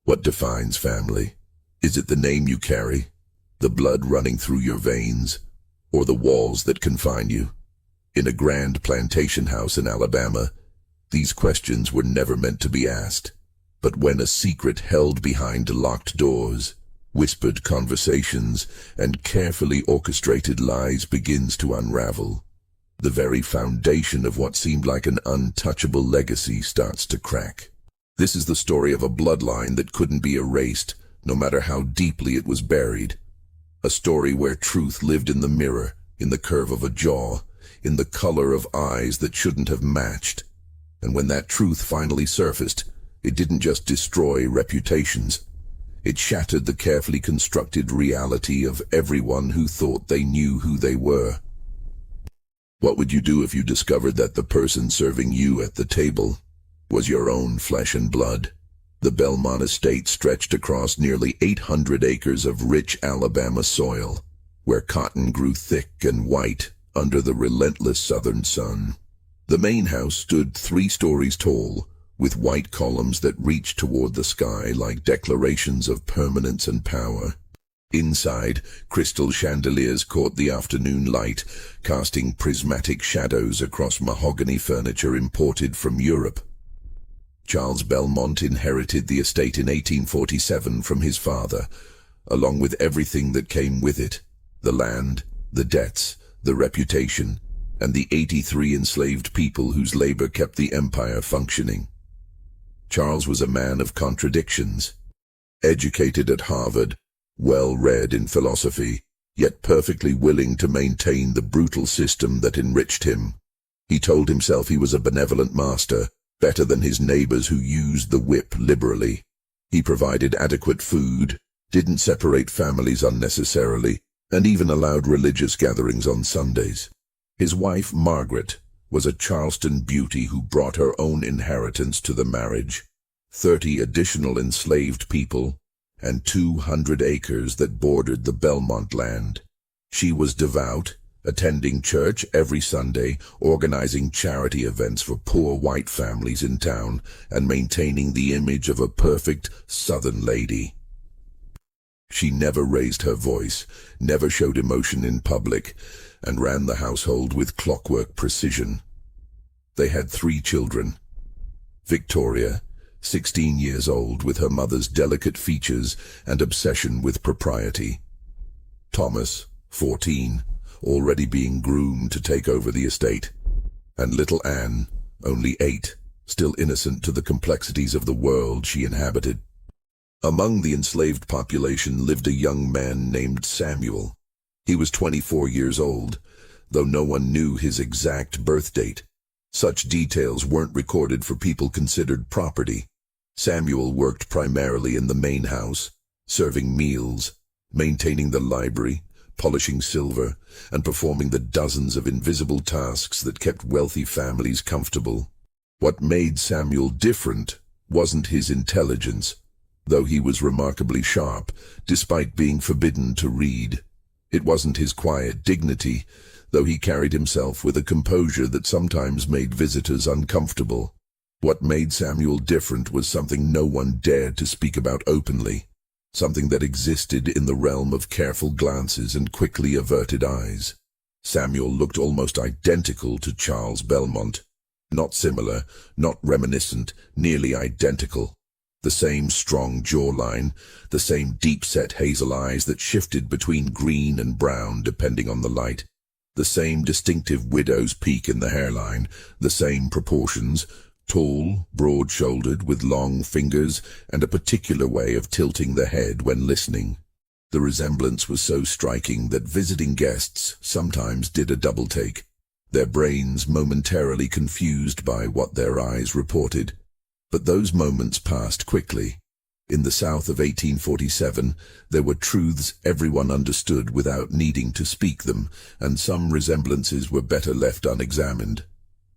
What defines family? Is it the name you carry, the blood running through your veins, or the walls that confine you? In a grand plantation house in Alabama, these questions were never meant to be asked. But when a secret held behind locked doors, whispered conversations, and carefully orchestrated lies begins to unravel, the very foundation of what seemed like an untouchable legacy starts to crack. This is the story of a bloodline that couldn't be erased, no matter how deeply it was buried. A story where truth lived in the mirror, in the curve of a jaw, in the color of eyes that shouldn't have matched. And when that truth finally surfaced, it didn't just destroy reputations. It shattered the carefully constructed reality of everyone who thought they knew who they were. What would you do if you discovered that the person serving you at the table was your own flesh and blood? The Belmont estate stretched across nearly 800 acres of rich Alabama soil, where cotton grew thick and white under the relentless southern sun. The main house stood 3 stories tall, with white columns that reached toward the sky like declarations of permanence and power. Inside, crystal chandeliers caught the afternoon light, casting prismatic shadows across mahogany furniture imported from Europe. Charles Belmont inherited the estate in 1847 from his father, along with everything that came with it: the land, the debts, the reputation, and the 83 enslaved people whose labor kept the empire functioning. Charles was a man of contradictions. Educated at Harvard, well-read in philosophy, yet perfectly willing to maintain the brutal system that enriched him. He told himself he was a benevolent master, better than his neighbors who used the whip liberally. He provided adequate food, didn't separate families unnecessarily, and even allowed religious gatherings on Sundays. His wife, Margaret, was a Charleston beauty who brought her own inheritance to the marriage: 30 additional enslaved people, and 200 acres that bordered the Belmont land. She was devout, attending church every Sunday, organizing charity events for poor white families in town, and maintaining the image of a perfect Southern lady. She never raised her voice, never showed emotion in public, and ran the household with clockwork precision. They had 3 children. Victoria, 16 years old, with her mother's delicate features and obsession with propriety. Thomas, 14, already being groomed to take over the estate. And little Anne, only 8, still innocent to the complexities of the world she inhabited. Among the enslaved population lived a young man named Samuel. He was 24 years old, though no one knew his exact birth date. Such details weren't recorded for people considered property. Samuel worked primarily in the main house, serving meals, maintaining the library, polishing silver, and performing the dozens of invisible tasks that kept wealthy families comfortable. What made Samuel different wasn't his intelligence, though he was remarkably sharp, despite being forbidden to read. It wasn't his quiet dignity, though he carried himself with a composure that sometimes made visitors uncomfortable. What made Samuel different was something no one dared to speak about openly, something that existed in the realm of careful glances and quickly averted eyes. Samuel looked almost identical to Charles Belmont. Not similar, not reminiscent, nearly identical. The same strong jawline, the same deep-set hazel eyes that shifted between green and brown depending on the light, the same distinctive widow's peak in the hairline, the same proportions: tall, broad-shouldered, with long fingers and a particular way of tilting the head when listening. The resemblance was so striking that visiting guests sometimes did a double-take, their brains momentarily confused by what their eyes reported. But those moments passed quickly. In the South of 1847, there were truths everyone understood without needing to speak them, and some resemblances were better left unexamined.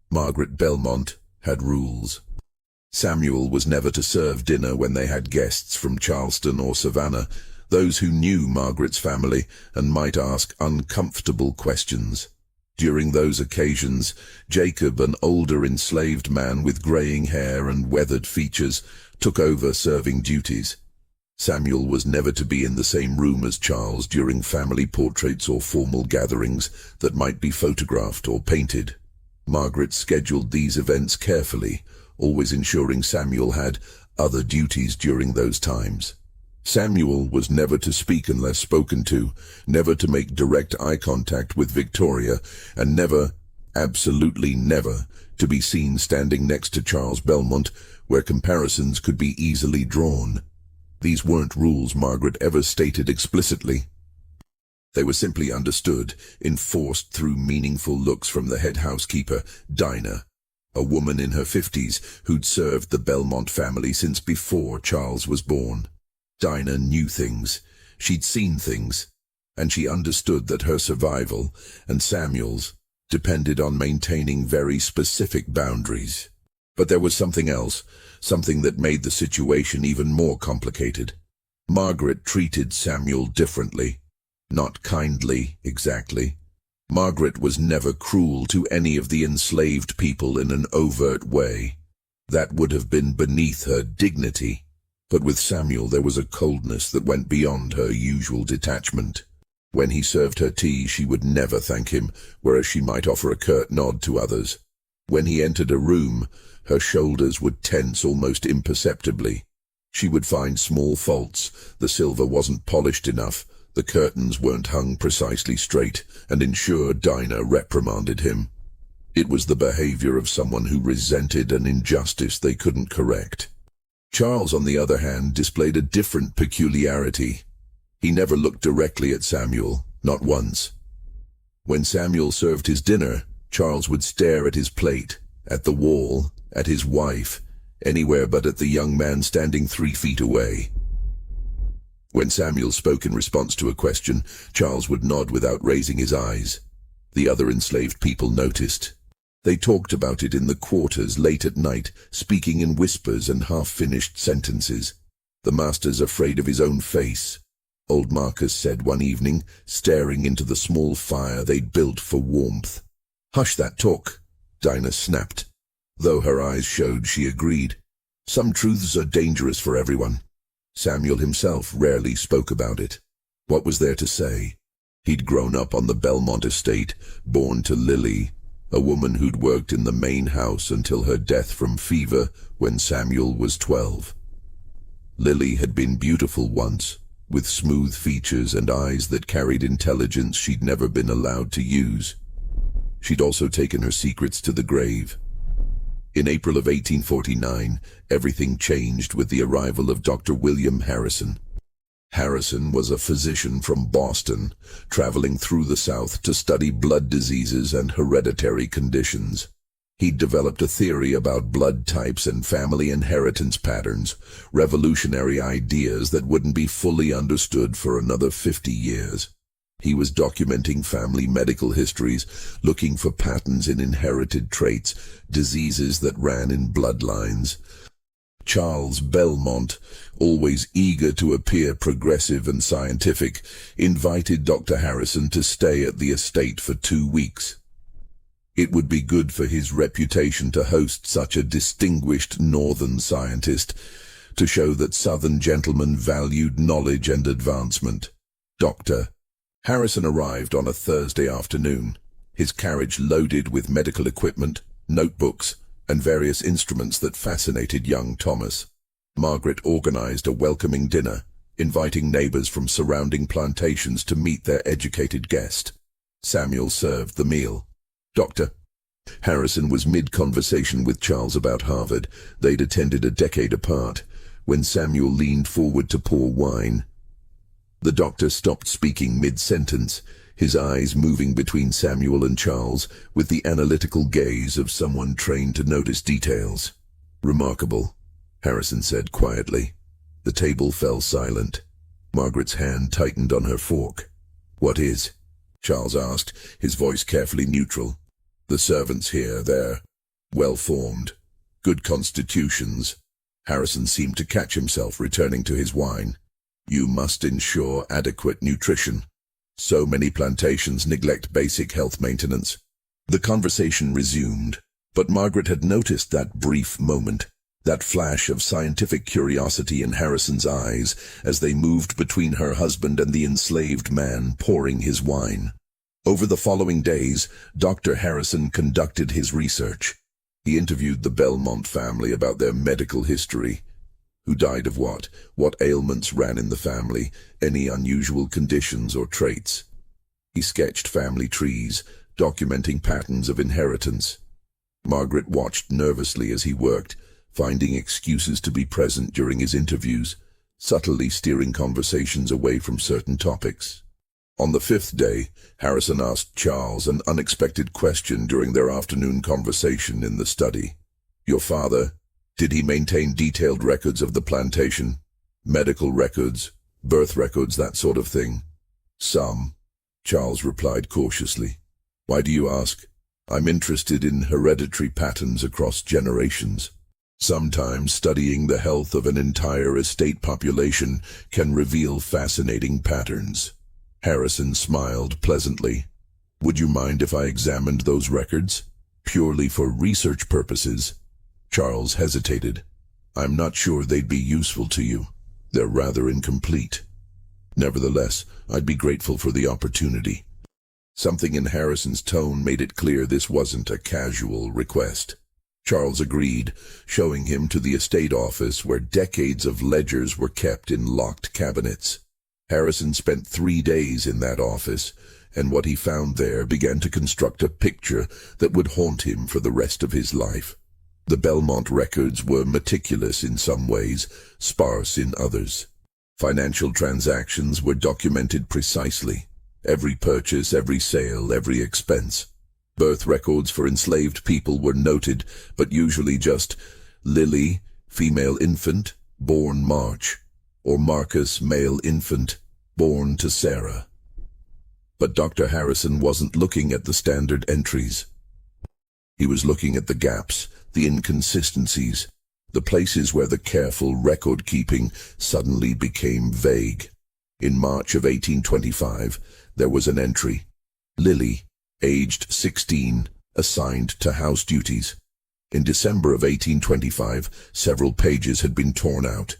Margaret Belmont had rules. Samuel was never to serve dinner when they had guests from Charleston or Savannah, those who knew Margaret's family and might ask uncomfortable questions. During those occasions, Jacob, an older enslaved man with graying hair and weathered features, took over serving duties. Samuel was never to be in the same room as Charles during family portraits or formal gatherings that might be photographed or painted. Margaret scheduled these events carefully, always ensuring Samuel had other duties during those times. Samuel was never to speak unless spoken to, never to make direct eye contact with Victoria, and never, absolutely never, to be seen standing next to Charles Belmont, where comparisons could be easily drawn. These weren't rules Margaret ever stated explicitly. They were simply understood, enforced through meaningful looks from the head housekeeper, Dinah, a woman in her 50s who'd served the Belmont family since before Charles was born. Dinah knew things, she'd seen things, and she understood that her survival, and Samuel's, depended on maintaining very specific boundaries. But there was something else, something that made the situation even more complicated. Margaret treated Samuel differently. Not kindly, exactly. Margaret was never cruel to any of the enslaved people in an overt way. That would have been beneath her dignity. But with Samuel there was a coldness that went beyond her usual detachment. When he served her tea, she would never thank him, whereas she might offer a curt nod to others. When he entered a room, her shoulders would tense almost imperceptibly. She would find small faults. The silver wasn't polished enough, the curtains weren't hung precisely straight, and ensure Dinah reprimanded him. It was the behavior of someone who resented an injustice they couldn't correct. Charles, on the other hand, displayed a different peculiarity. He never looked directly at Samuel, not once. When Samuel served his dinner, Charles would stare at his plate, at the wall, at his wife, anywhere but at the young man standing 3 feet away. When Samuel spoke in response to a question, Charles would nod without raising his eyes. The other enslaved people noticed. They talked about it in the quarters late at night, speaking in whispers and half-finished sentences. The master's afraid of his own face, old Marcus said one evening, staring into the small fire they'd built for warmth. Hush that talk, Dinah snapped. Though her eyes showed she agreed. Some truths are dangerous for everyone. Samuel himself rarely spoke about it. What was there to say? He'd grown up on the Belmont estate, born to Lily, a woman who'd worked in the main house until her death from fever when Samuel was 12. Lily had been beautiful once, with smooth features and eyes that carried intelligence she'd never been allowed to use. She'd also taken her secrets to the grave. In April of 1849, everything changed with the arrival of Dr. William Harrison. Harrison was a physician from Boston, traveling through the South to study blood diseases and hereditary conditions. He'd developed a theory about blood types and family inheritance patterns, revolutionary ideas that wouldn't be fully understood for another 50 years. He was documenting family medical histories, looking for patterns in inherited traits, diseases that ran in bloodlines. Charles Belmont, always eager to appear progressive and scientific, invited Dr. Harrison to stay at the estate for 2 weeks. It would be good for his reputation to host such a distinguished northern scientist, to show that southern gentlemen valued knowledge and advancement. Dr. Harrison arrived on a Thursday afternoon, his carriage loaded with medical equipment, notebooks, and various instruments that fascinated young Thomas. Margaret organized a welcoming dinner, inviting neighbors from surrounding plantations to meet their educated guest. Samuel served the meal. Dr. Harrison was mid-conversation with Charles about Harvard. They'd attended a decade apart, when Samuel leaned forward to pour wine. The doctor stopped speaking mid-sentence, his eyes moving between Samuel and Charles with the analytical gaze of someone trained to notice details. Remarkable, Harrison said quietly. The table fell silent. Margaret's hand tightened on her fork. What is? Charles asked, his voice carefully neutral. The servants here, they're well-formed, good constitutions. Harrison seemed to catch himself, returning to his wine. You must ensure adequate nutrition. So many plantations neglect basic health maintenance. The conversation resumed, but Margaret had noticed that brief moment. That flash of scientific curiosity in Harrison's eyes as they moved between her husband and the enslaved man pouring his wine. Over the following days, Dr. Harrison conducted his research. He interviewed the Belmont family about their medical history. Who died of what ailments ran in the family, any unusual conditions or traits. He sketched family trees, documenting patterns of inheritance. Margaret watched nervously as he worked, finding excuses to be present during his interviews, subtly steering conversations away from certain topics. On the fifth day, Harrison asked Charles an unexpected question during their afternoon conversation in the study. "Your father, did he maintain detailed records of the plantation? Medical records, birth records, that sort of thing?" "Some," Charles replied cautiously. "Why do you ask?" "I'm interested in hereditary patterns across generations. Sometimes studying the health of an entire estate population can reveal fascinating patterns." Harrison smiled pleasantly. "Would you mind if I examined those records? Purely for research purposes?" Charles hesitated. "I'm not sure they'd be useful to you. They're rather incomplete." "Nevertheless, I'd be grateful for the opportunity." Something in Harrison's tone made it clear this wasn't a casual request. Charles agreed, showing him to the estate office where decades of ledgers were kept in locked cabinets. Harrison spent 3 days in that office, and what he found there began to construct a picture that would haunt him for the rest of his life. The Belmont records were meticulous in some ways, sparse in others. Financial transactions were documented precisely. Every purchase, every sale, every expense. Birth records for enslaved people were noted, but usually just Lily, female infant, born March, or Marcus, male infant, born to Sarah. But Dr. Harrison wasn't looking at the standard entries. He was looking at the gaps, the inconsistencies, the places where the careful record-keeping suddenly became vague. In March of 1825, there was an entry. Lily, aged 16, assigned to house duties. In December of 1825, several pages had been torn out.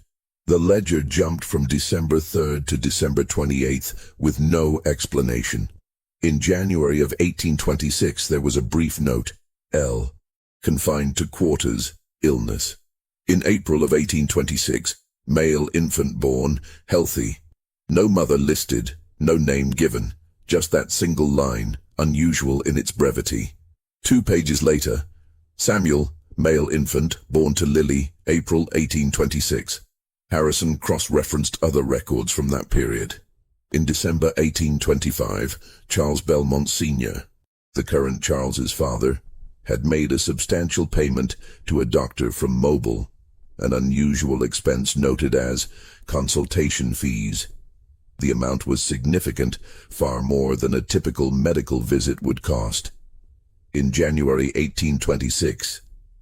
The ledger jumped from December 3rd to December 28th with no explanation. In January of 1826, there was a brief note, L, confined to quarters, illness. In April of 1826, male infant born, healthy. No mother listed, no name given, just that single line, unusual in its brevity. 2 pages later, Samuel, male infant, born to Lily, April 1826. Harrison cross-referenced other records from that period. In December 1825, Charles Belmont Sr., the current Charles's father, had made a substantial payment to a doctor from Mobile, an unusual expense noted as consultation fees. The amount was significant, far more than a typical medical visit would cost. In January 1826,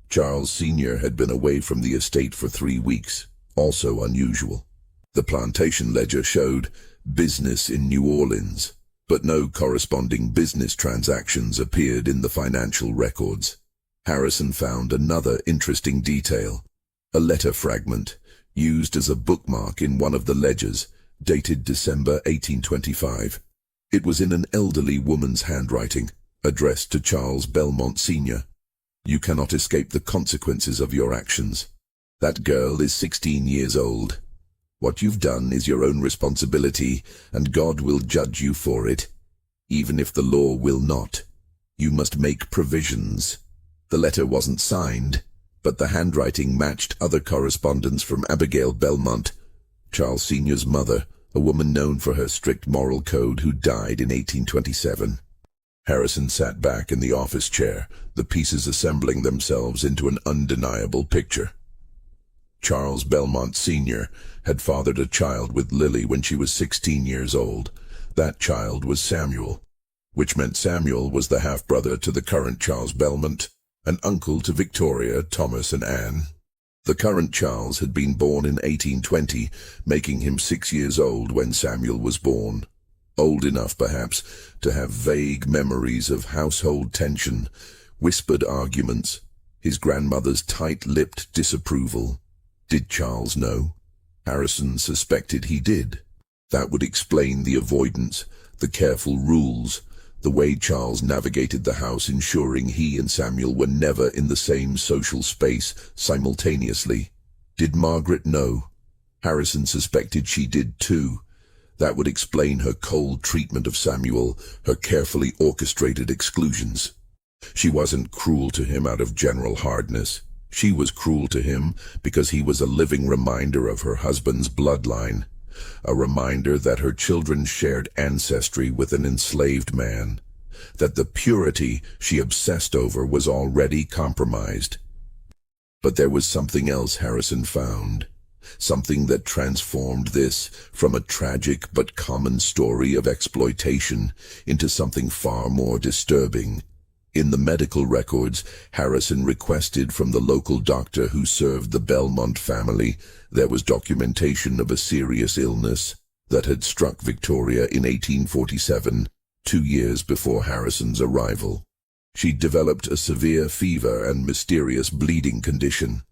Charles Sr. had been away from the estate for 3 weeks, also unusual. The plantation ledger showed business in New Orleans, but no corresponding business transactions appeared in the financial records. Harrison found another interesting detail, a letter fragment used as a bookmark in one of the ledgers, dated December 1825. It was in an elderly woman's handwriting, addressed to Charles Belmont Sr. "You cannot escape the consequences of your actions. That girl is 16 years old. What you've done is your own responsibility, and God will judge you for it. Even if the law will not, you must make provisions." The letter wasn't signed, but the handwriting matched other correspondence from Abigail Belmont, Charles Sr.'s mother, a woman known for her strict moral code who died in 1827. Harrison sat back in the office chair, the pieces assembling themselves into an undeniable picture. Charles Belmont Sr. had fathered a child with Lily when she was 16 years old. That child was Samuel, which meant Samuel was the half-brother to the current Charles Belmont, an uncle to Victoria, Thomas, and Anne. The current Charles had been born in 1820, making him 6 years old when Samuel was born. Old enough, perhaps, to have vague memories of household tension, whispered arguments, his grandmother's tight-lipped disapproval. Did Charles know? Harrison suspected he did. That would explain the avoidance, the careful rules, the way Charles navigated the house, ensuring he and Samuel were never in the same social space simultaneously. Did Margaret know? Harrison suspected she did too. That would explain her cold treatment of Samuel, her carefully orchestrated exclusions. She wasn't cruel to him out of general hardness. She was cruel to him because he was a living reminder of her husband's bloodline, a reminder that her children shared ancestry with an enslaved man, that the purity she obsessed over was already compromised. But there was something else Harrison found, something that transformed this from a tragic but common story of exploitation into something far more disturbing. In the medical records Harrison requested from the local doctor who served the Belmont family, there was documentation of a serious illness that had struck Victoria in 1847, 2 years before Harrison's arrival. She'd developed a severe fever and mysterious bleeding condition.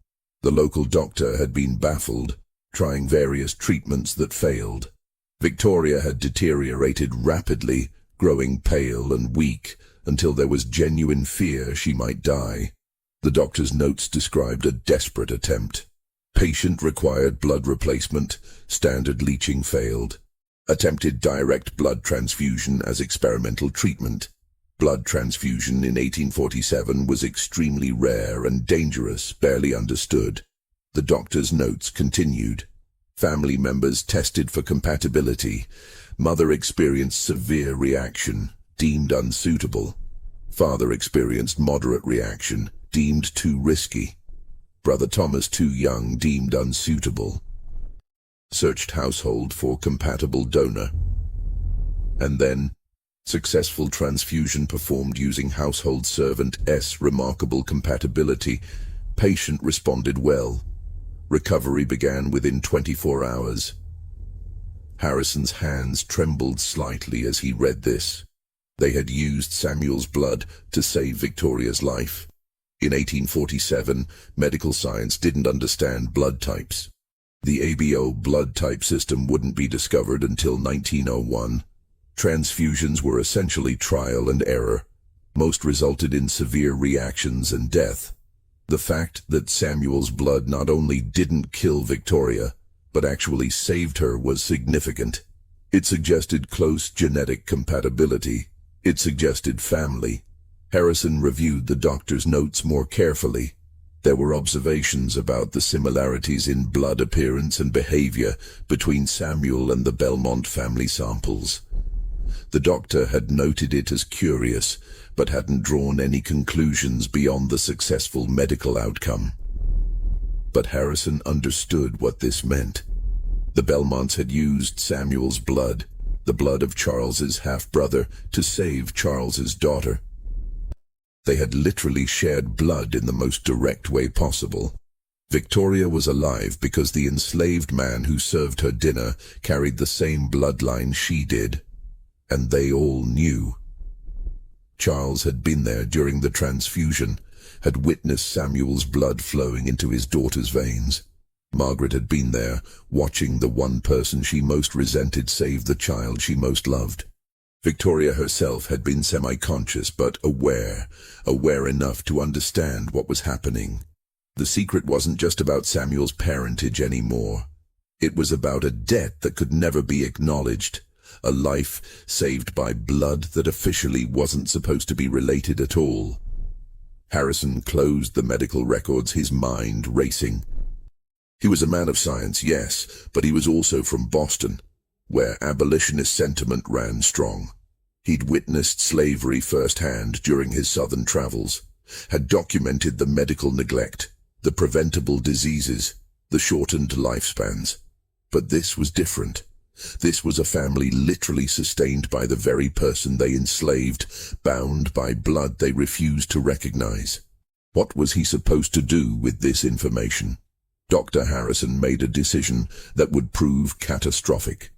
The local doctor had been baffled, trying various treatments that failed. Victoria had deteriorated rapidly, growing pale and weak, until there was genuine fear she might die. The doctor's notes described a desperate attempt. Patient required blood replacement, standard leaching failed. Attempted direct blood transfusion as experimental treatment. Blood transfusion in 1847 was extremely rare and dangerous, barely understood. The doctor's notes continued. Family members tested for compatibility. Mother experienced severe reaction, deemed unsuitable. Father experienced moderate reaction, deemed too risky. Brother Thomas, too young, deemed unsuitable. Searched household for compatible donor. And then, successful transfusion performed using household servant S. Remarkable compatibility. Patient responded well. Recovery began within 24 hours. Harrison's hands trembled slightly as he read this. They had used Samuel's blood to save Victoria's life. In 1847, medical science didn't understand blood types. The ABO blood type system wouldn't be discovered until 1901. Transfusions were essentially trial and error. Most resulted in severe reactions and death. The fact that Samuel's blood not only didn't kill Victoria, but actually saved her was significant. It suggested close genetic compatibility. It suggested family. Harrison reviewed the doctor's notes more carefully. There were observations about the similarities in blood appearance and behavior between Samuel and the Belmont family samples. The doctor had noted it as curious, but hadn't drawn any conclusions beyond the successful medical outcome. But Harrison understood what this meant. The Belmonts had used Samuel's blood, the blood of Charles's half-brother, to save Charles's daughter. They had literally shared blood in the most direct way possible. Victoria was alive because the enslaved man who served her dinner carried the same bloodline she did. And they all knew. Charles had been there during the transfusion, had witnessed Samuel's blood flowing into his daughter's veins. Margaret had been there, watching the one person she most resented save the child she most loved. Victoria herself had been semi-conscious but aware enough to understand what was happening. The secret wasn't just about Samuel's parentage anymore. It was about a debt that could never be acknowledged, a life saved by blood that officially wasn't supposed to be related at all. Harrison closed the medical records, his mind racing. He was a man of science, yes, but he was also from Boston, where abolitionist sentiment ran strong. He'd witnessed slavery firsthand during his southern travels, had documented the medical neglect, the preventable diseases, the shortened lifespans. But this was different. This was a family literally sustained by the very person they enslaved, bound by blood they refused to recognize. What was he supposed to do with this information? Dr. Harrison made a decision that would prove catastrophic.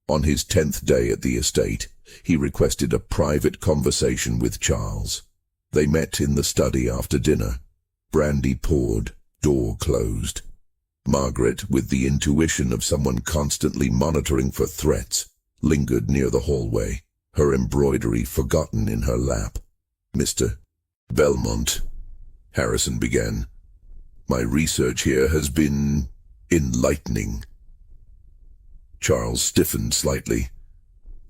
On his 10th day at the estate, he requested a private conversation with Charles. They met in the study after dinner. Brandy poured, door closed. Margaret, with the intuition of someone constantly monitoring for threats, lingered near the hallway, her embroidery forgotten in her lap. "Mr. Belmont," Harrison began, "my research here has been enlightening." Charles stiffened slightly.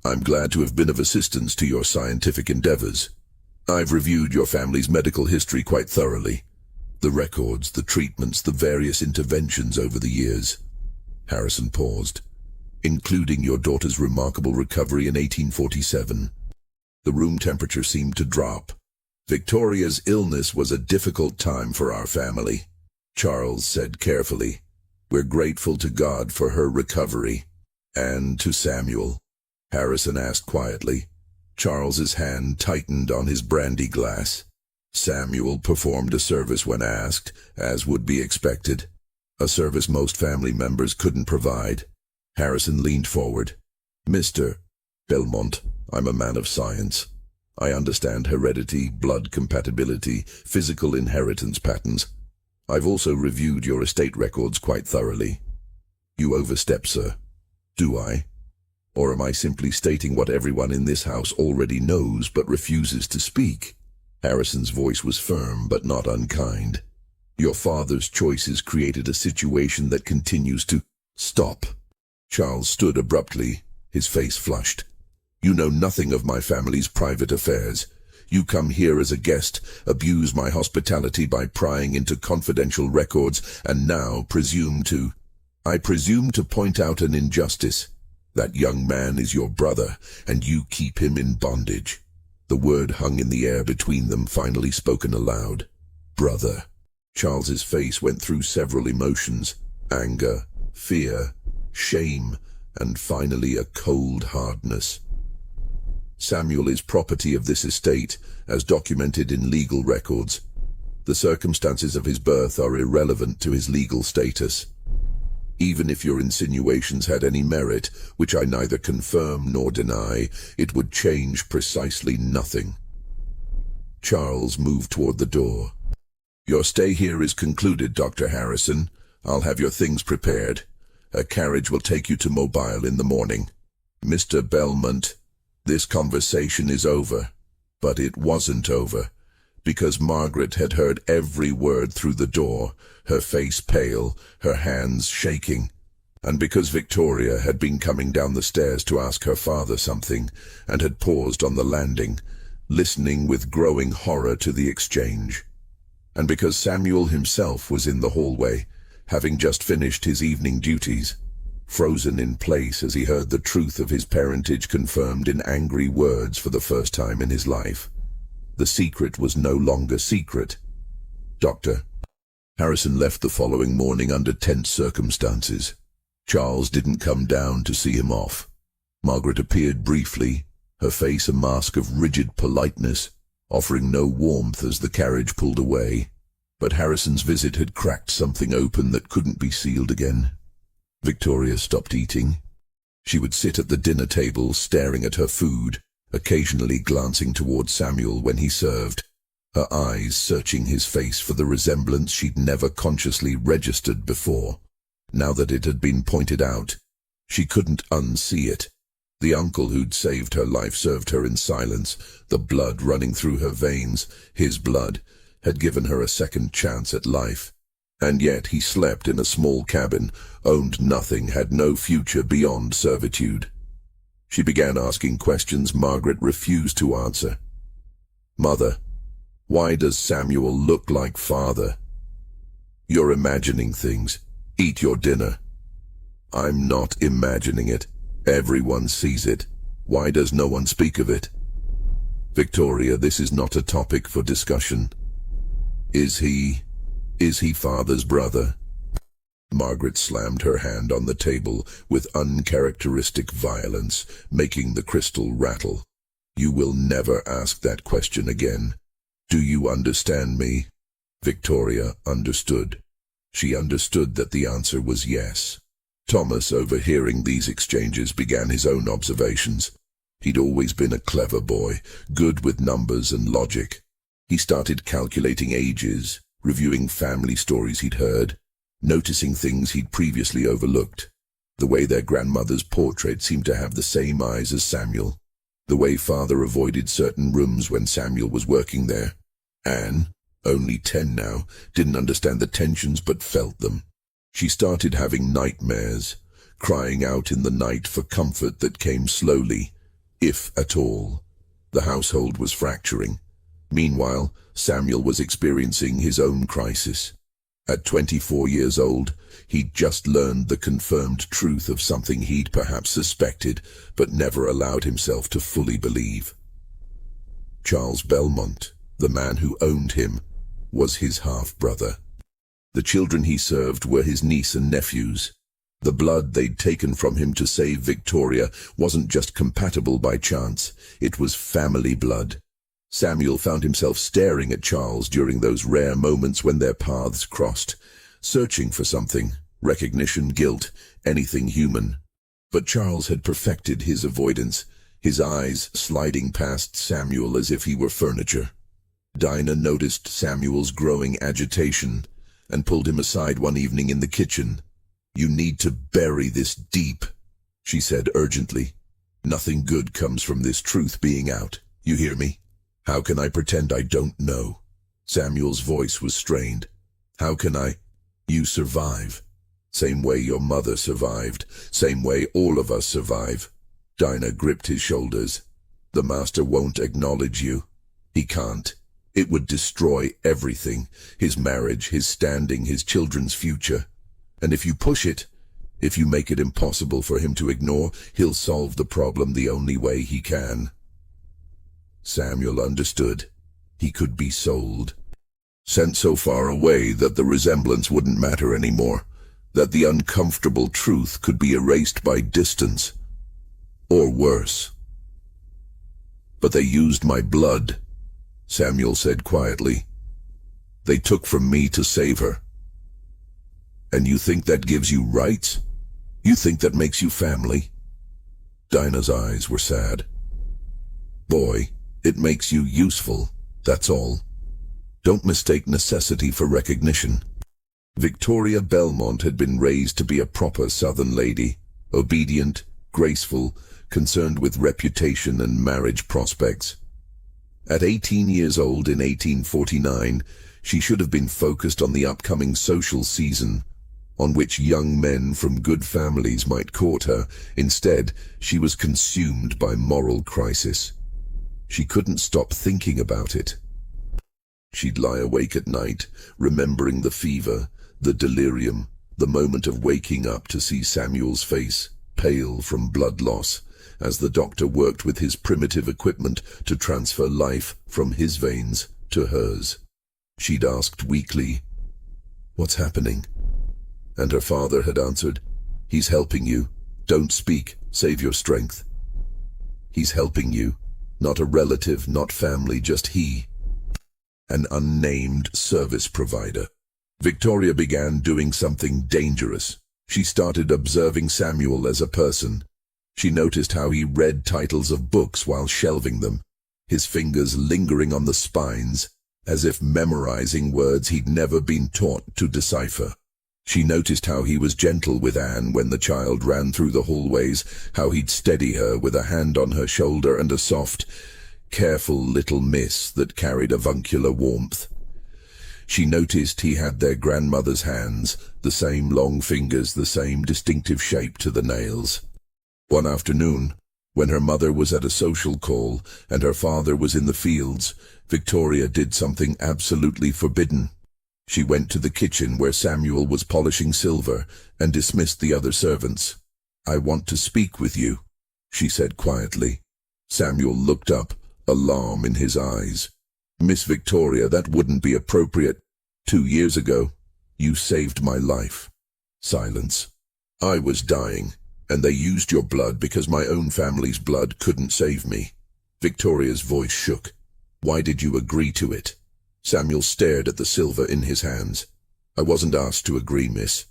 "I'm glad to have been of assistance to your scientific endeavors. I've reviewed your family's medical history quite thoroughly. The records, the treatments, the various interventions over the years." Harrison paused. "Including your daughter's remarkable recovery in 1847. The room temperature seemed to drop. Victoria's illness was a difficult time for our family," Charles said carefully. "We're grateful to God for her recovery." "And to Samuel?" Harrison asked quietly. Charles's hand tightened on his brandy glass. "Samuel performed a service when asked, as would be expected. A service most family members couldn't provide." Harrison leaned forward. "Mr. Belmont, I'm a man of science. I understand heredity, blood compatibility, physical inheritance patterns. I've also reviewed your estate records quite thoroughly." "You overstep, sir." "Do I? Or am I simply stating what everyone in this house already knows but refuses to speak?" Harrison's voice was firm but not unkind. "Your father's choices created a situation that continues to—" "Stop." Charles stood abruptly, his face flushed. "You know nothing of my family's private affairs. You come here as a guest, abuse my hospitality by prying into confidential records, and now presume to— I presume to point out an injustice. That young man is your brother, and you keep him in bondage." The word hung in the air between them, finally spoken aloud. "Brother." Charles's face went through several emotions: anger, fear, shame, and finally a cold hardness. "Samuel is property of this estate, as documented in legal records. The circumstances of his birth are irrelevant to his legal status. Even if your insinuations had any merit, which I neither confirm nor deny, it would change precisely nothing." Charles moved toward the door. "Your stay here is concluded, Dr. Harrison. I'll have your things prepared. A carriage will take you to Mobile in the morning. Mr. Belmont, this conversation is over." But it wasn't over, because Margaret had heard every word through the door, her face pale, her hands shaking, and because Victoria had been coming down the stairs to ask her father something, and had paused on the landing, listening with growing horror to the exchange, and because Samuel himself was in the hallway, having just finished his evening duties, frozen in place as he heard the truth of his parentage confirmed in angry words for the first time in his life. The secret was no longer secret. Dr. Harrison left the following morning under tense circumstances. Charles didn't come down to see him off. Margaret appeared briefly, her face a mask of rigid politeness, offering no warmth as the carriage pulled away. But Harrison's visit had cracked something open that couldn't be sealed again. Victoria stopped eating. She would sit at the dinner table staring at her food, occasionally glancing toward Samuel when he served, her eyes searching his face for the resemblance she'd never consciously registered before. Now that it had been pointed out, she couldn't unsee it. The uncle who'd saved her life served her in silence, the blood running through her veins, his blood, had given her a second chance at life. And yet he slept in a small cabin, owned nothing, had no future beyond servitude. She began asking questions Margaret refused to answer. "Mother, why does Samuel look like father?" "You're imagining things. Eat your dinner." "I'm not imagining it. Everyone sees it. Why does no one speak of it?" "Victoria, this is not a topic for discussion. Is he father's brother?" Margaret slammed her hand on the table with uncharacteristic violence, making the crystal rattle. "You will never ask that question again. Do you understand me?" Victoria understood. She understood that the answer was yes. Thomas, overhearing these exchanges, began his own observations. He'd always been a clever boy, good with numbers and logic. He started calculating ages, reviewing family stories he'd heard, noticing things he'd previously overlooked. The way their grandmother's portrait seemed to have the same eyes as Samuel. The way father avoided certain rooms when Samuel was working there. Anne, only 10 now, didn't understand the tensions but felt them. She started having nightmares, crying out in the night for comfort that came slowly, if at all. The household was fracturing. Meanwhile, Samuel was experiencing his own crisis. At 24 years old, he'd just learned the confirmed truth of something he'd perhaps suspected, but never allowed himself to fully believe. Charles Belmont, the man who owned him, was his half-brother. The children he served were his niece and nephews. The blood they'd taken from him to save Victoria wasn't just compatible by chance, it was family blood. Samuel found himself staring at Charles during those rare moments when their paths crossed, searching for something, recognition, guilt, anything human. But Charles had perfected his avoidance, his eyes sliding past Samuel as if he were furniture. Dinah noticed Samuel's growing agitation and pulled him aside one evening in the kitchen. "You need to bury this deep," she said urgently. "Nothing good comes from this truth being out. You hear me? How can I pretend I don't know?" Samuel's voice was strained. "How can I? You survive. Same way your mother survived. Same way all of us survive." Dinah gripped his shoulders. "The master won't acknowledge you. He can't. It would destroy everything. His marriage, his standing, his children's future. And if you push it, if you make it impossible for him to ignore, he'll solve the problem the only way he can." Samuel understood. He could be sold. Sent so far away that the resemblance wouldn't matter anymore, that the uncomfortable truth could be erased by distance. Or worse. "But they used my blood," Samuel said quietly. "They took from me to save her. And you think that gives you rights? You think that makes you family?" Dinah's eyes were sad. "Boy, it makes you useful, that's all. Don't mistake necessity for recognition." Victoria Belmont had been raised to be a proper Southern lady, obedient, graceful, concerned with reputation and marriage prospects. At 18 years old in 1849, she should have been focused on the upcoming social season, on which young men from good families might court her. Instead, she was consumed by moral crisis. She couldn't stop thinking about it. She'd lie awake at night, remembering the fever, the delirium, the moment of waking up to see Samuel's face, pale from blood loss, as the doctor worked with his primitive equipment to transfer life from his veins to hers. She'd asked weakly, "What's happening?" And her father had answered, "He's helping you. Don't speak. Save your strength." He's helping you. Not a relative, not family, just he. An unnamed service provider. Victoria began doing something dangerous. She started observing Samuel as a person. She noticed how he read titles of books while shelving them, his fingers lingering on the spines, as if memorizing words he'd never been taught to decipher. She noticed how he was gentle with Anne when the child ran through the hallways, how he'd steady her with a hand on her shoulder and a soft, careful little miss that carried avuncular warmth. She noticed he had their grandmother's hands, the same long fingers, the same distinctive shape to the nails. One afternoon, when her mother was at a social call and her father was in the fields, Victoria did something absolutely forbidden. She went to the kitchen where Samuel was polishing silver and dismissed the other servants. "I want to speak with you," she said quietly. Samuel looked up, alarm in his eyes. "Miss Victoria, that wouldn't be appropriate. 2 years ago, you saved my life." Silence. "I was dying, and they used your blood because my own family's blood couldn't save me." Victoria's voice shook. "Why did you agree to it?" Samuel stared at the silver in his hands. "I wasn't asked to agree, miss.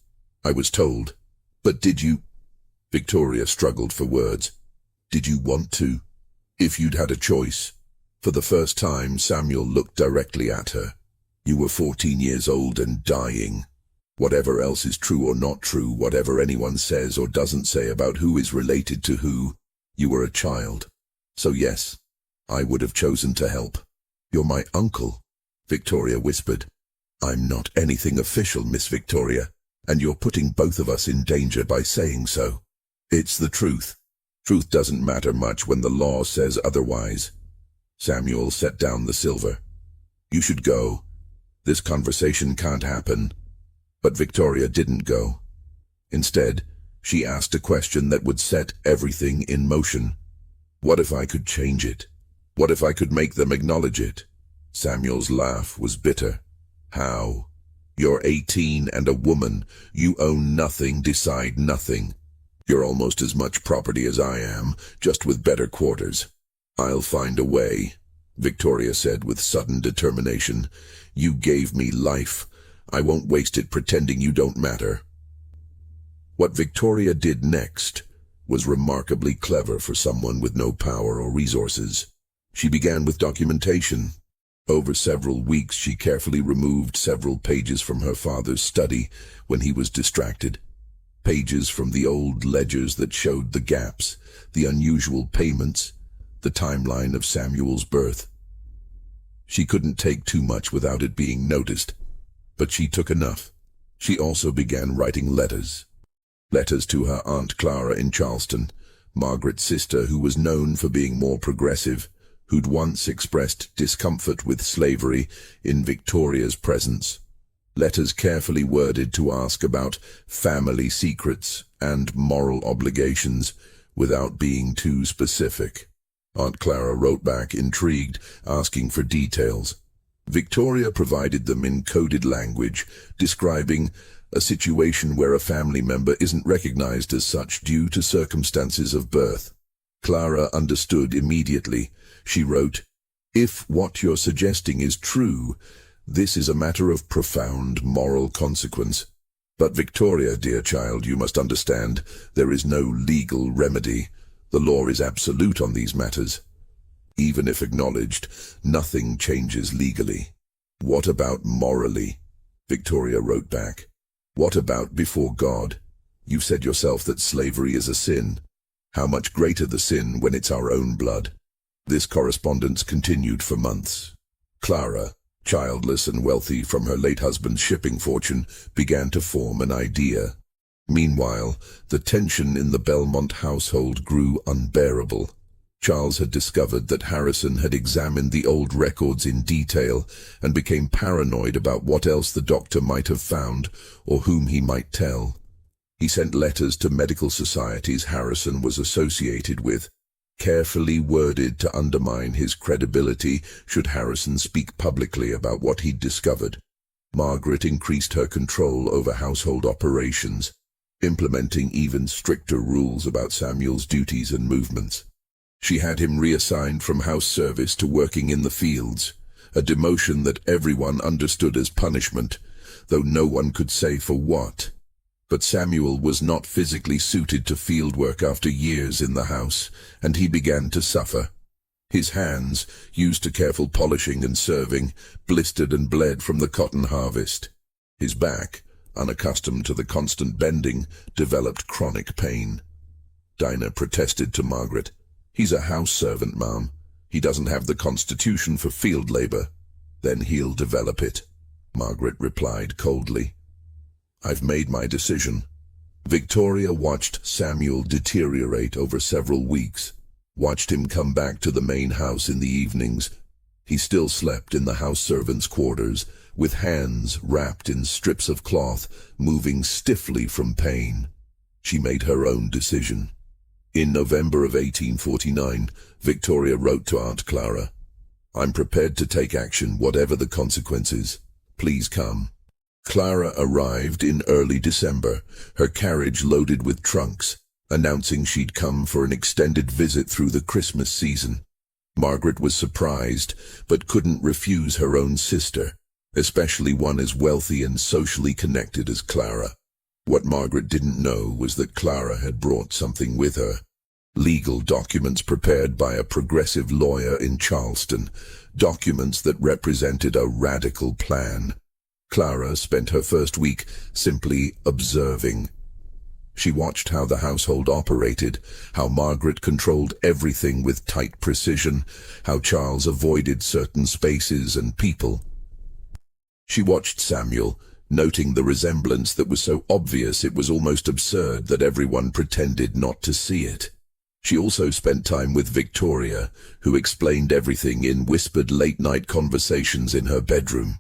I was told." "But did you—" Victoria struggled for words. "Did you want to? If you'd had a choice." For the first time, Samuel looked directly at her. You were 14 years old and dying. Whatever else is true or not true, whatever anyone says or doesn't say about who is related to who, you were a child. So yes, I would have chosen to help. You're my uncle, Victoria whispered. I'm not anything official, Miss Victoria, and you're putting both of us in danger by saying so. It's the truth. Truth doesn't matter much when the law says otherwise. Samuel set down the silver. You should go. This conversation can't happen. But Victoria didn't go. Instead, she asked a question that would set everything in motion. What if I could change it? What if I could make them acknowledge it? Samuel's laugh was bitter. How? You're 18 and a woman. You own nothing, decide nothing. You're almost as much property as I am, just with better quarters. I'll find a way, Victoria said with sudden determination. You gave me life. I won't waste it pretending you don't matter. What Victoria did next was remarkably clever for someone with no power or resources. She began with documentation. Over several weeks, she carefully removed several pages from her father's study when he was distracted. Pages from the old ledgers that showed the gaps, the unusual payments, the timeline of Samuel's birth. She couldn't take too much without it being noticed, but she took enough. She also began writing letters. Letters to her Aunt Clara in Charleston, Margaret's sister, who was known for being more progressive, who'd once expressed discomfort with slavery in Victoria's presence. Letters carefully worded to ask about family secrets and moral obligations without being too specific. Aunt Clara wrote back, intrigued, asking for details. Victoria provided them in coded language, describing a situation where a family member isn't recognized as such due to circumstances of birth. Clara understood immediately. She wrote, "If what you're suggesting is true, this is a matter of profound moral consequence. But Victoria, dear child, you must understand, there is no legal remedy. The law is absolute on these matters. Even if acknowledged, nothing changes legally." "What about morally?" Victoria wrote back. "What about before God? You've said yourself that slavery is a sin. How much greater the sin when it's our own blood?" This correspondence continued for months. Clara, childless and wealthy from her late husband's shipping fortune, began to form an idea. Meanwhile, the tension in the Belmont household grew unbearable. Charles had discovered that Harrison had examined the old records in detail and became paranoid about what else the doctor might have found or whom he might tell. He sent letters to medical societies Harrison was associated with, carefully worded to undermine his credibility should Harrison speak publicly about what he'd discovered. Margaret increased her control over household operations, implementing even stricter rules about Samuel's duties and movements. She had him reassigned from house service to working in the fields, a demotion that everyone understood as punishment, though no one could say for what. But Samuel was not physically suited to field work after years in the house, and he began to suffer. His hands, used to careful polishing and serving, blistered and bled from the cotton harvest. His back, unaccustomed to the constant bending, developed chronic pain. Dinah protested to Margaret. "He's a house servant, Mom. He doesn't have the constitution for field labor." "Then he'll develop it," Margaret replied coldly. "I've made my decision." Victoria watched Samuel deteriorate over several weeks, watched him come back to the main house in the evenings. He still slept in the house servants' quarters, with hands wrapped in strips of cloth, moving stiffly from pain. She made her own decision. In November of 1849, Victoria wrote to Aunt Clara, "I'm prepared to take action, whatever the consequences. Please come." Clara arrived in early December, her carriage loaded with trunks, announcing she'd come for an extended visit through the Christmas season. Margaret was surprised, but couldn't refuse her own sister, especially one as wealthy and socially connected as Clara. What Margaret didn't know was that Clara had brought something with her. Legal documents prepared by a progressive lawyer in Charleston, documents that represented a radical plan. Clara spent her first week simply observing. She watched how the household operated, how Margaret controlled everything with tight precision, how Charles avoided certain spaces and people. She watched Samuel, noting the resemblance that was so obvious it was almost absurd that everyone pretended not to see it. She also spent time with Victoria, who explained everything in whispered late-night conversations in her bedroom.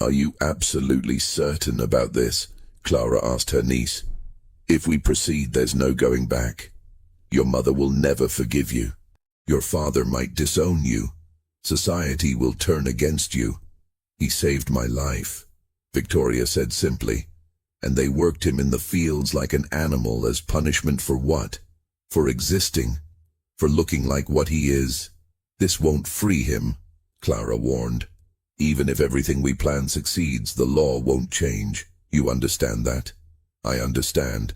"Are you absolutely certain about this?" Clara asked her niece. "If we proceed, there's no going back. Your mother will never forgive you. Your father might disown you. Society will turn against you. He saved my life," Victoria said simply, "and they worked him in the fields like an animal as punishment for what? For existing, for looking like what he is. This won't free him," Clara warned. "Even if everything we plan succeeds, the law won't change. You understand that?" "I understand,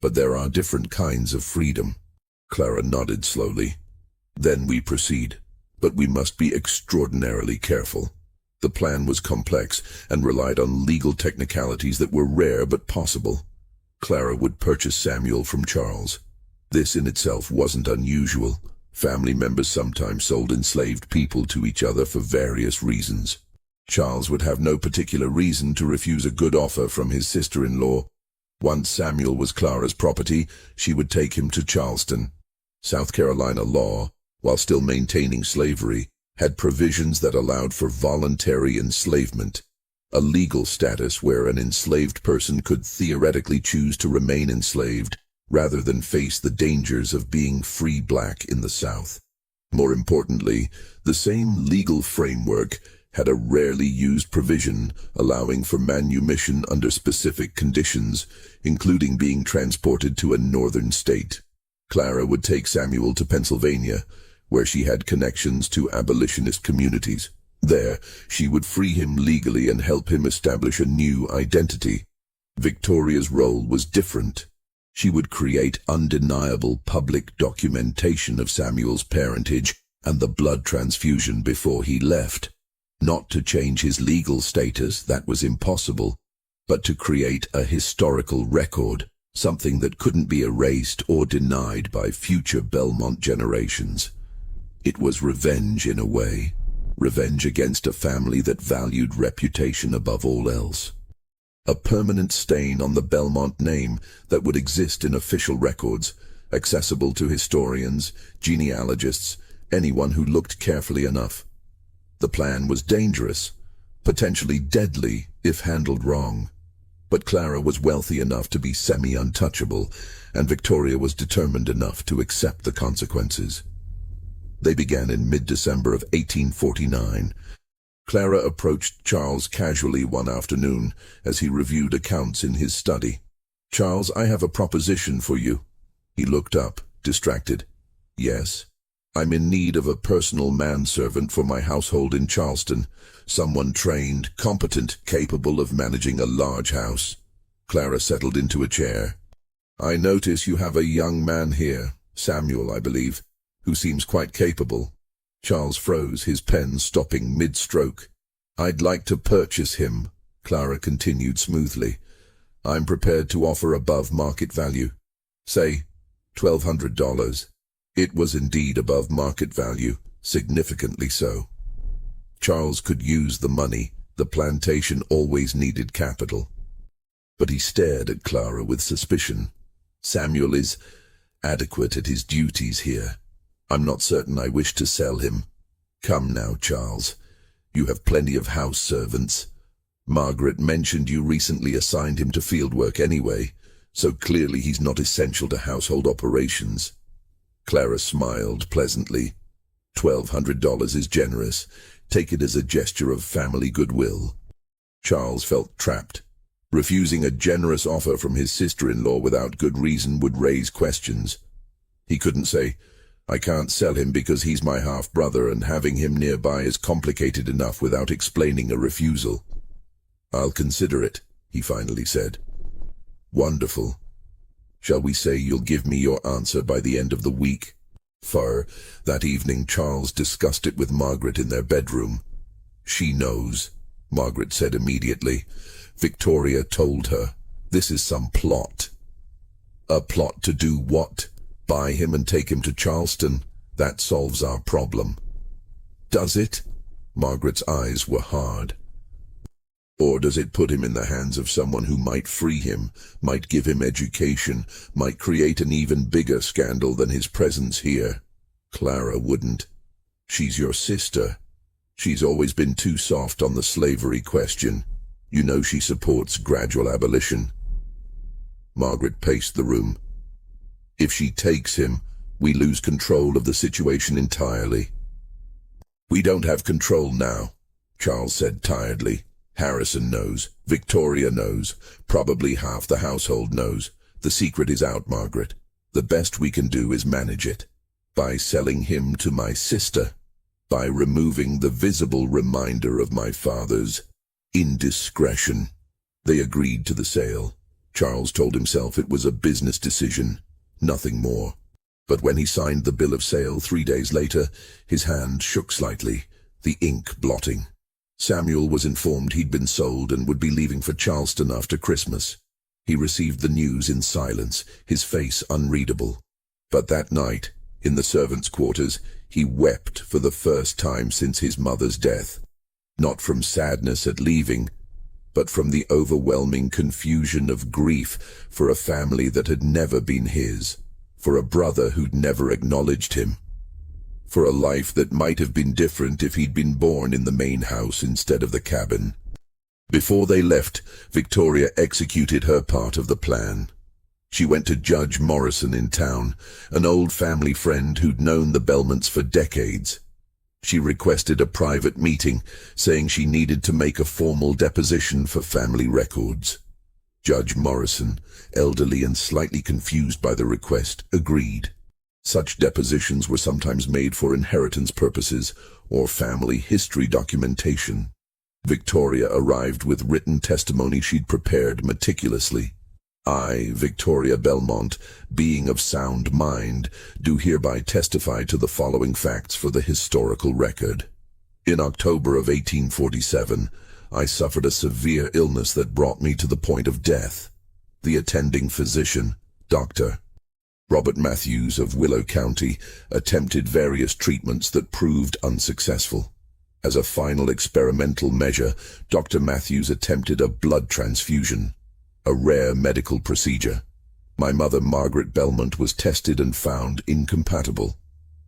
but there are different kinds of freedom." Clara nodded slowly. "Then we proceed, but we must be extraordinarily careful." The plan was complex and relied on legal technicalities that were rare but possible. Clara would purchase Samuel from Charles. This in itself wasn't unusual. Family members sometimes sold enslaved people to each other for various reasons. Charles would have no particular reason to refuse a good offer from his sister-in-law. Once Samuel was Clara's property, she would take him to Charleston. South Carolina law, while still maintaining slavery, had provisions that allowed for voluntary enslavement, a legal status where an enslaved person could theoretically choose to remain enslaved rather than face the dangers of being free black in the South. More importantly, the same legal framework had a rarely used provision allowing for manumission under specific conditions, including being transported to a northern state. Clara would take Samuel to Pennsylvania, where she had connections to abolitionist communities. There, she would free him legally and help him establish a new identity. Victoria's role was different. She would create undeniable public documentation of Samuel's parentage and the blood transfusion before he left. Not to change his legal status, that was impossible, but to create a historical record, something that couldn't be erased or denied by future Belmont generations. It was revenge in a way, revenge against a family that valued reputation above all else. A permanent stain on the Belmont name that would exist in official records, accessible to historians, genealogists, anyone who looked carefully enough. The plan was dangerous, potentially deadly if handled wrong. But Clara was wealthy enough to be semi-untouchable, and Victoria was determined enough to accept the consequences. They began in mid-December of 1849. Clara approached Charles casually one afternoon as he reviewed accounts in his study. "Charles, I have a proposition for you." He looked up, distracted. "Yes?" "I'm in need of a personal manservant for my household in Charleston. Someone trained, competent, capable of managing a large house." Clara settled into a chair. "I notice you have a young man here, Samuel, I believe, who seems quite capable." Charles froze, his pen stopping mid-stroke. "I'd like to purchase him," Clara continued smoothly. "I'm prepared to offer above market value. Say, $1,200. It was indeed above market value, significantly so. Charles could use the money. The plantation always needed capital. But he stared at Clara with suspicion. "Samuel is adequate at his duties here. I'm not certain I wish to sell him. Come now, Charles. You have plenty of house servants. Margaret mentioned you recently assigned him to fieldwork anyway, so clearly he's not essential to household operations." Clara smiled pleasantly. $1,200 is generous. Take it as a gesture of family goodwill. Charles felt trapped. Refusing a generous offer from his sister-in-law without good reason would raise questions. He couldn't say, "I can't sell him because he's my half-brother, and having him nearby is complicated enough," without explaining a refusal. "I'll consider it," he finally said. "Wonderful. Shall we say you'll give me your answer by the end of the week? That evening Charles discussed it with Margaret in their bedroom. She knows, Margaret said immediately. Victoria told her, this is some plot. A plot to do what? Buy him and take him to Charleston? That solves our problem. Does it? Margaret's eyes were hard. Or does it put him in the hands of someone who might free him, might give him education, might create an even bigger scandal than his presence here? Clara wouldn't. She's your sister. She's always been too soft on the slavery question. You know she supports gradual abolition. Margaret paced the room. If she takes him, we lose control of the situation entirely. We don't have control now, Charles said tiredly. Harrison knows. Victoria knows. Probably half the household knows. The secret is out, Margaret. The best we can do is manage it. By selling him to my sister. By removing the visible reminder of my father's indiscretion. They agreed to the sale. Charles told himself it was a business decision, nothing more. But when he signed the bill of sale 3 days later, his hand shook slightly, the ink blotting. Samuel was informed he'd been sold and would be leaving for Charleston after Christmas. He received the news in silence, his face unreadable. But that night, in the servants' quarters, he wept for the first time since his mother's death. Not from sadness at leaving, but from the overwhelming confusion of grief for a family that had never been his, for a brother who'd never acknowledged him, for a life that might have been different if he'd been born in the main house instead of the cabin. Before they left, Victoria executed her part of the plan. She went to Judge Morrison in town, an old family friend who'd known the Belmonts for decades. She requested a private meeting, saying she needed to make a formal deposition for family records. Judge Morrison, elderly and slightly confused by the request, agreed. Such depositions were sometimes made for inheritance purposes or family history documentation. Victoria arrived with written testimony she'd prepared meticulously. I, Victoria Belmont, being of sound mind, do hereby testify to the following facts for the historical record. In October of 1847, I suffered a severe illness that brought me to the point of death. The attending physician, Dr. Robert Matthews of Willow County, attempted various treatments that proved unsuccessful. As a final experimental measure, Dr. Matthews attempted a blood transfusion, a rare medical procedure. My mother, Margaret Belmont, was tested and found incompatible.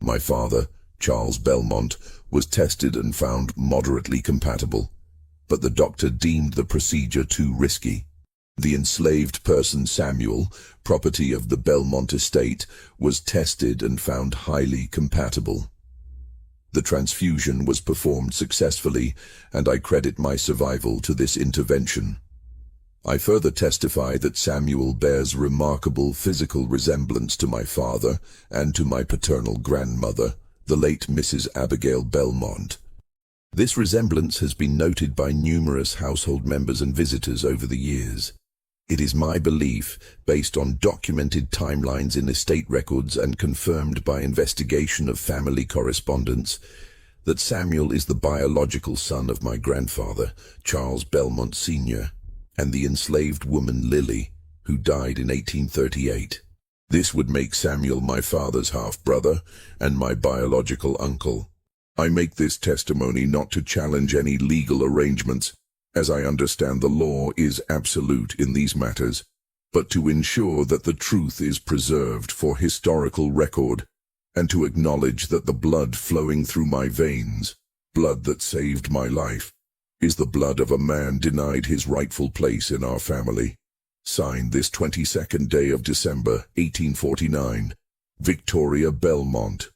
My father, Charles Belmont, was tested and found moderately compatible, but the doctor deemed the procedure too risky. The enslaved person Samuel, property of the Belmont estate, was tested and found highly compatible. The transfusion was performed successfully, and I credit my survival to this intervention. I further testify that Samuel bears remarkable physical resemblance to my father and to my paternal grandmother, the late Mrs. Abigail Belmont. This resemblance has been noted by numerous household members and visitors over the years. It is my belief, based on documented timelines in estate records and confirmed by investigation of family correspondence, that Samuel is the biological son of my grandfather, Charles Belmont Sr., and the enslaved woman Lily, who died in 1838. This would make Samuel my father's half-brother and my biological uncle. I make this testimony not to challenge any legal arrangements, as I understand the law is absolute in these matters, but to ensure that the truth is preserved for historical record, and to acknowledge that the blood flowing through my veins, blood that saved my life, is the blood of a man denied his rightful place in our family. Signed this 22nd day of December, 1849, Victoria Belmont.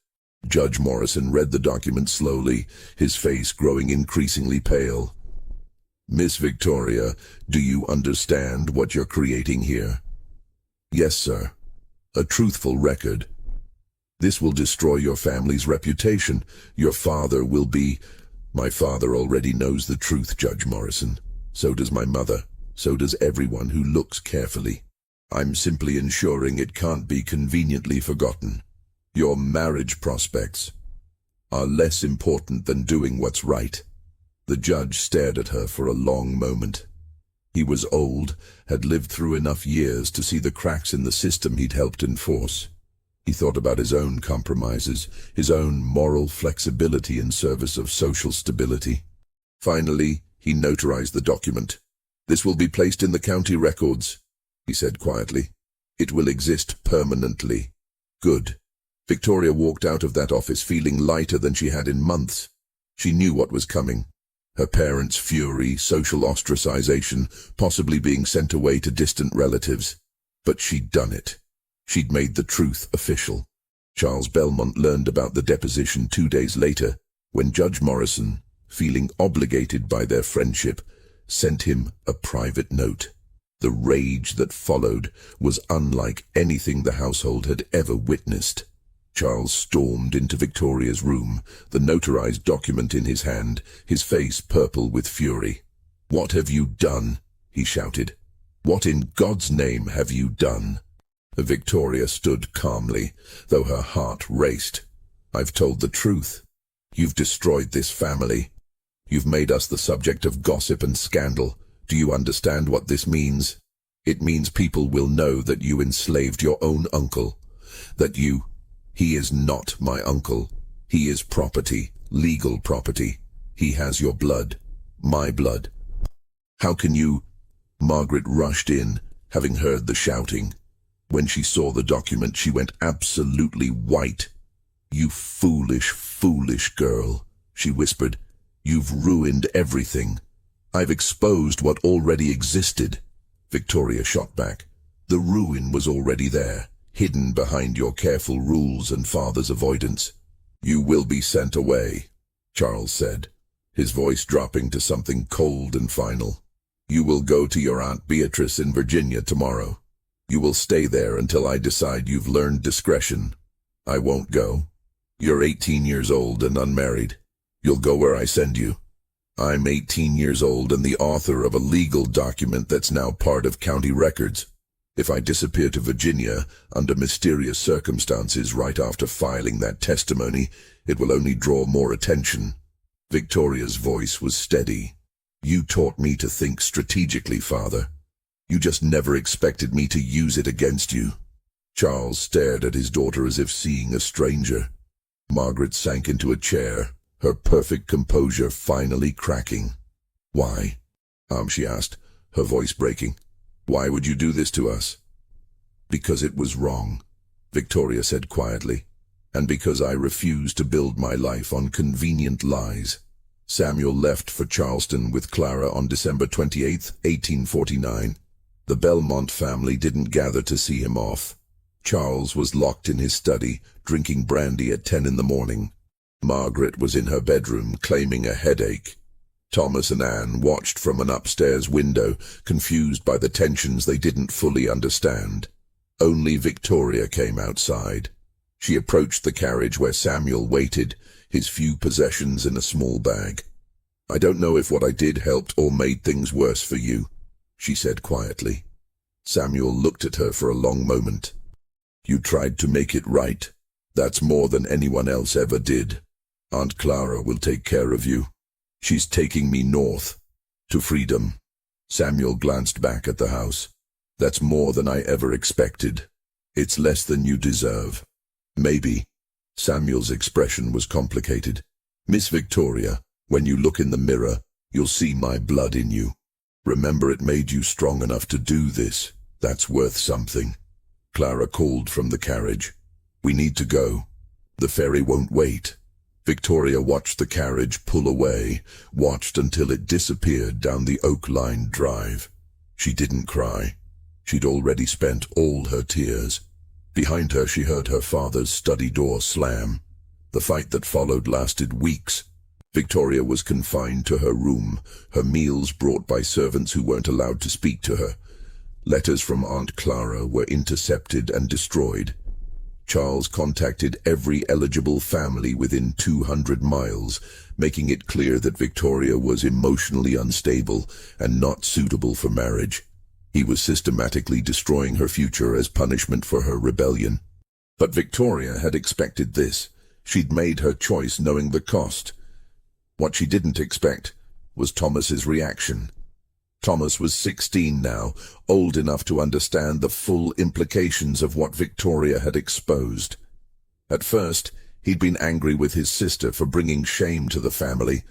Judge Morrison read the document slowly, his face growing increasingly pale. Miss Victoria, do you understand what you're creating here? Yes, sir. A truthful record. This will destroy your family's reputation. Your father will be... My father already knows the truth, Judge Morrison. So does my mother. So does everyone who looks carefully. I'm simply ensuring it can't be conveniently forgotten. Your marriage prospects are less important than doing what's right." The judge stared at her for a long moment. He was old, had lived through enough years to see the cracks in the system he'd helped enforce. He thought about his own compromises, his own moral flexibility in service of social stability. Finally, he notarized the document. "This will be placed in the county records," he said quietly. "It will exist permanently." Good. Victoria walked out of that office feeling lighter than she had in months. She knew what was coming. Her parents' fury, social ostracization, possibly being sent away to distant relatives. But she'd done it. She'd made the truth official. Charles Belmont learned about the deposition 2 days later, when Judge Morrison, feeling obligated by their friendship, sent him a private note. The rage that followed was unlike anything the household had ever witnessed. Charles stormed into Victoria's room, the notarized document in his hand, his face purple with fury. "What have you done?" he shouted. "What in God's name have you done?" Victoria stood calmly, though her heart raced. "I've told the truth. You've destroyed this family. You've made us the subject of gossip and scandal. Do you understand what this means? It means people will know that you enslaved your own uncle. He is not my uncle. He is property, legal property. He has your blood, my blood." "How can you—" Margaret rushed in, having heard the shouting. When she saw the document, she went absolutely white. "You foolish, foolish girl," she whispered. "You've ruined everything. I've exposed what already existed." Victoria shot back. "The ruin was already there, hidden behind your careful rules and father's avoidance." "You will be sent away," Charles said, his voice dropping to something cold and final. "You will go to your Aunt Beatrice in Virginia tomorrow. You will stay there until I decide you've learned discretion. I won't go. You're 18 years old and unmarried. You'll go where I send you. I'm 18 years old and the author of a legal document that's now part of county records. If I disappear to Virginia under mysterious circumstances right after filing that testimony, it will only draw more attention." Victoria's voice was steady. "You taught me to think strategically, Father. You just never expected me to use it against you." Charles stared at his daughter as if seeing a stranger. Margaret sank into a chair, her perfect composure finally cracking. "Why?" she asked, her voice breaking. "Why would you do this to us?" "Because it was wrong," Victoria said quietly, "and because I refuse to build my life on convenient lies." Samuel left for Charleston with Clara on December 28, 1849. The Belmont family didn't gather to see him off. Charles was locked in his study, drinking brandy at 10 in the morning. Margaret was in her bedroom, claiming a headache. Thomas and Anne watched from an upstairs window, confused by the tensions they didn't fully understand. Only Victoria came outside. She approached the carriage where Samuel waited, his few possessions in a small bag. "I don't know if what I did helped or made things worse for you," she said quietly. Samuel looked at her for a long moment. "You tried to make it right. That's more than anyone else ever did. Aunt Clara will take care of you. She's taking me north, to freedom." Samuel glanced back at the house. "That's more than I ever expected. It's less than you deserve." "Maybe." Samuel's expression was complicated. "Miss Victoria, when you look in the mirror, you'll see my blood in you. Remember, it made you strong enough to do this. That's worth something." Clara called from the carriage. "We need to go. The ferry won't wait." Victoria watched the carriage pull away, watched until it disappeared down the oak-lined drive. She didn't cry. She'd already spent all her tears. Behind her she heard her father's study door slam. The fight that followed lasted weeks. Victoria was confined to her room, her meals brought by servants who weren't allowed to speak to her. Letters from Aunt Clara were intercepted and destroyed. Charles contacted every eligible family within 200 miles, making it clear that Victoria was emotionally unstable and not suitable for marriage. He was systematically destroying her future as punishment for her rebellion. But Victoria had expected this. She'd made her choice knowing the cost. What she didn't expect was Thomas's reaction. Thomas was 16 now, old enough to understand the full implications of what Victoria had exposed. At first, he'd been angry with his sister for bringing shame to the family.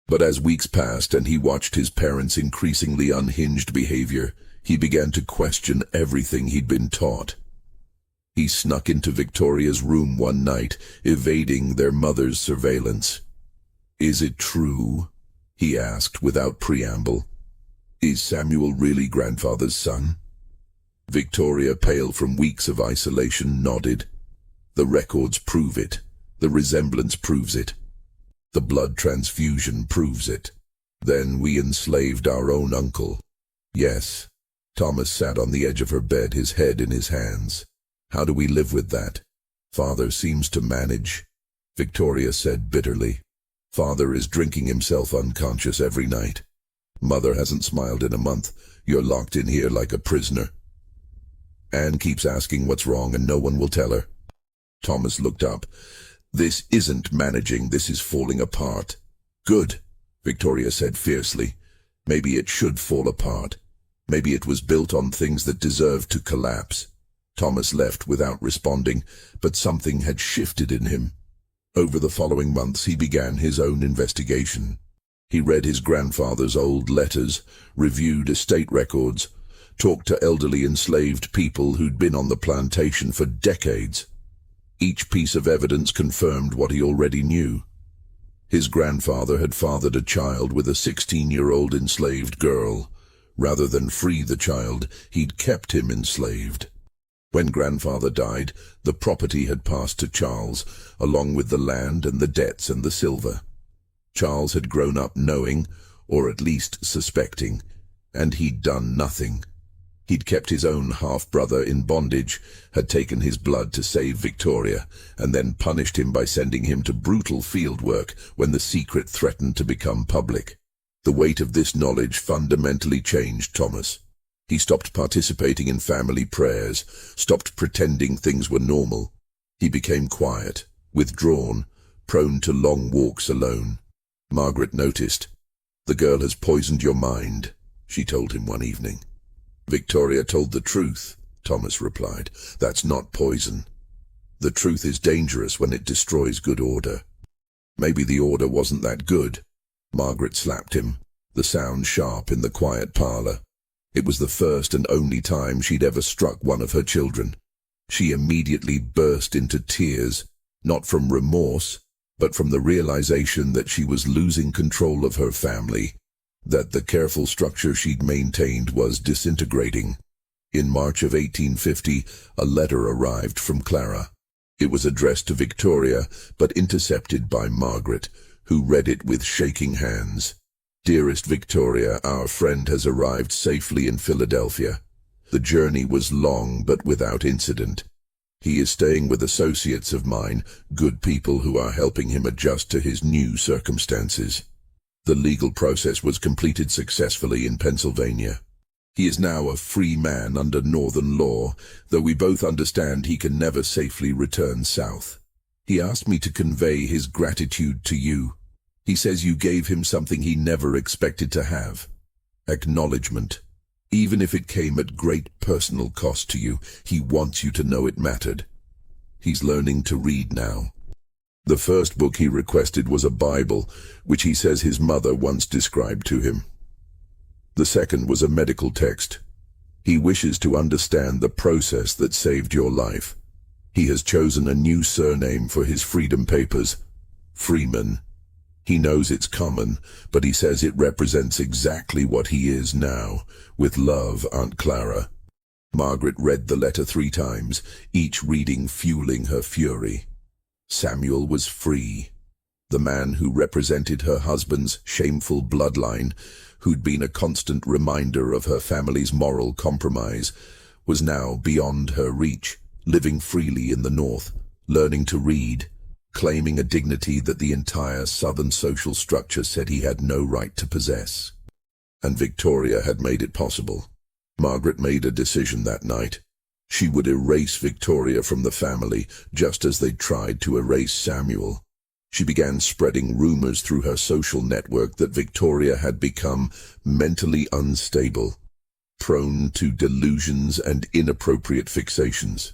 But as weeks passed and he watched his parents' increasingly unhinged behavior, he began to question everything he'd been taught. He snuck into Victoria's room one night, evading their mother's surveillance. "Is it true?" he asked without preamble. "Is Samuel really grandfather's son?" Victoria, pale from weeks of isolation, nodded. "The records prove it. The resemblance proves it. The blood transfusion proves it. Then we enslaved our own uncle." "Yes." Thomas sat on the edge of her bed, his head in his hands. "How do we live with that?" "Father seems to manage," Victoria said bitterly. "Father is drinking himself unconscious every night. Mother hasn't smiled in a month. You're locked in here like a prisoner. Anne keeps asking what's wrong and no one will tell her." Thomas looked up. "This isn't managing, this is falling apart." "Good," Victoria said fiercely. "Maybe it should fall apart. Maybe it was built on things that deserved to collapse." Thomas left without responding, but something had shifted in him. Over the following months he began his own investigation. He read his grandfather's old letters, reviewed estate records, talked to elderly enslaved people who'd been on the plantation for decades. Each piece of evidence confirmed what he already knew. His grandfather had fathered a child with a 16-year-old enslaved girl. Rather than free the child, he'd kept him enslaved. When grandfather died, the property had passed to Charles, along with the land and the debts and the silver. Charles had grown up knowing, or at least suspecting, and he'd done nothing. He'd kept his own half-brother in bondage, had taken his blood to save Victoria, and then punished him by sending him to brutal field work when the secret threatened to become public. The weight of this knowledge fundamentally changed Thomas. He stopped participating in family prayers, stopped pretending things were normal. He became quiet, withdrawn, prone to long walks alone. Margaret noticed. "The girl has poisoned your mind," she told him one evening. "Victoria told the truth," Thomas replied. "That's not poison. The truth is dangerous when it destroys good order." "Maybe the order wasn't that good." Margaret slapped him, the sound sharp in the quiet parlor. It was the first and only time she'd ever struck one of her children. She immediately burst into tears, not from remorse, but from the realization that she was losing control of her family, that the careful structure she'd maintained was disintegrating. In March of 1850, a letter arrived from Clara. It was addressed to Victoria, but intercepted by Margaret, who read it with shaking hands. "Dearest Victoria, our friend has arrived safely in Philadelphia. The journey was long but without incident. He is staying with associates of mine, good people who are helping him adjust to his new circumstances. The legal process was completed successfully in Pennsylvania. He is now a free man under Northern law, though we both understand he can never safely return south. He asked me to convey his gratitude to you. He says you gave him something he never expected to have. Acknowledgement. Even if it came at great personal cost to you, he wants you to know it mattered. He's learning to read now. The first book he requested was a Bible, which he says his mother once described to him. The second was a medical text. He wishes to understand the process that saved your life. He has chosen a new surname for his freedom papers, Freeman. He knows it's common, but he says it represents exactly what he is now. With love, Aunt Clara. Margaret read the letter 3 times, each reading fueling her fury. Samuel was free. The man who represented her husband's shameful bloodline, who'd been a constant reminder of her family's moral compromise, was now beyond her reach, living freely in the North, learning to read, claiming a dignity that the entire Southern social structure said he had no right to possess. And Victoria had made it possible. Margaret made a decision that night. She would erase Victoria from the family, just as they'd tried to erase Samuel. She began spreading rumors through her social network that Victoria had become mentally unstable, prone to delusions and inappropriate fixations.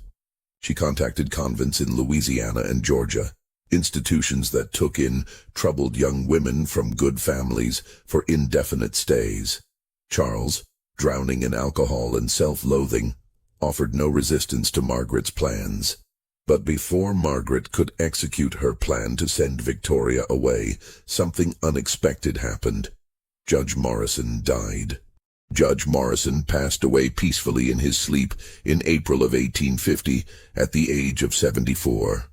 She contacted convents in Louisiana and Georgia, institutions that took in troubled young women from good families for indefinite stays. Charles, drowning in alcohol and self-loathing, offered no resistance to Margaret's plans. But before Margaret could execute her plan to send Victoria away, something unexpected happened. Judge Morrison died. Judge Morrison passed away peacefully in his sleep in April of 1850 at the age of 74.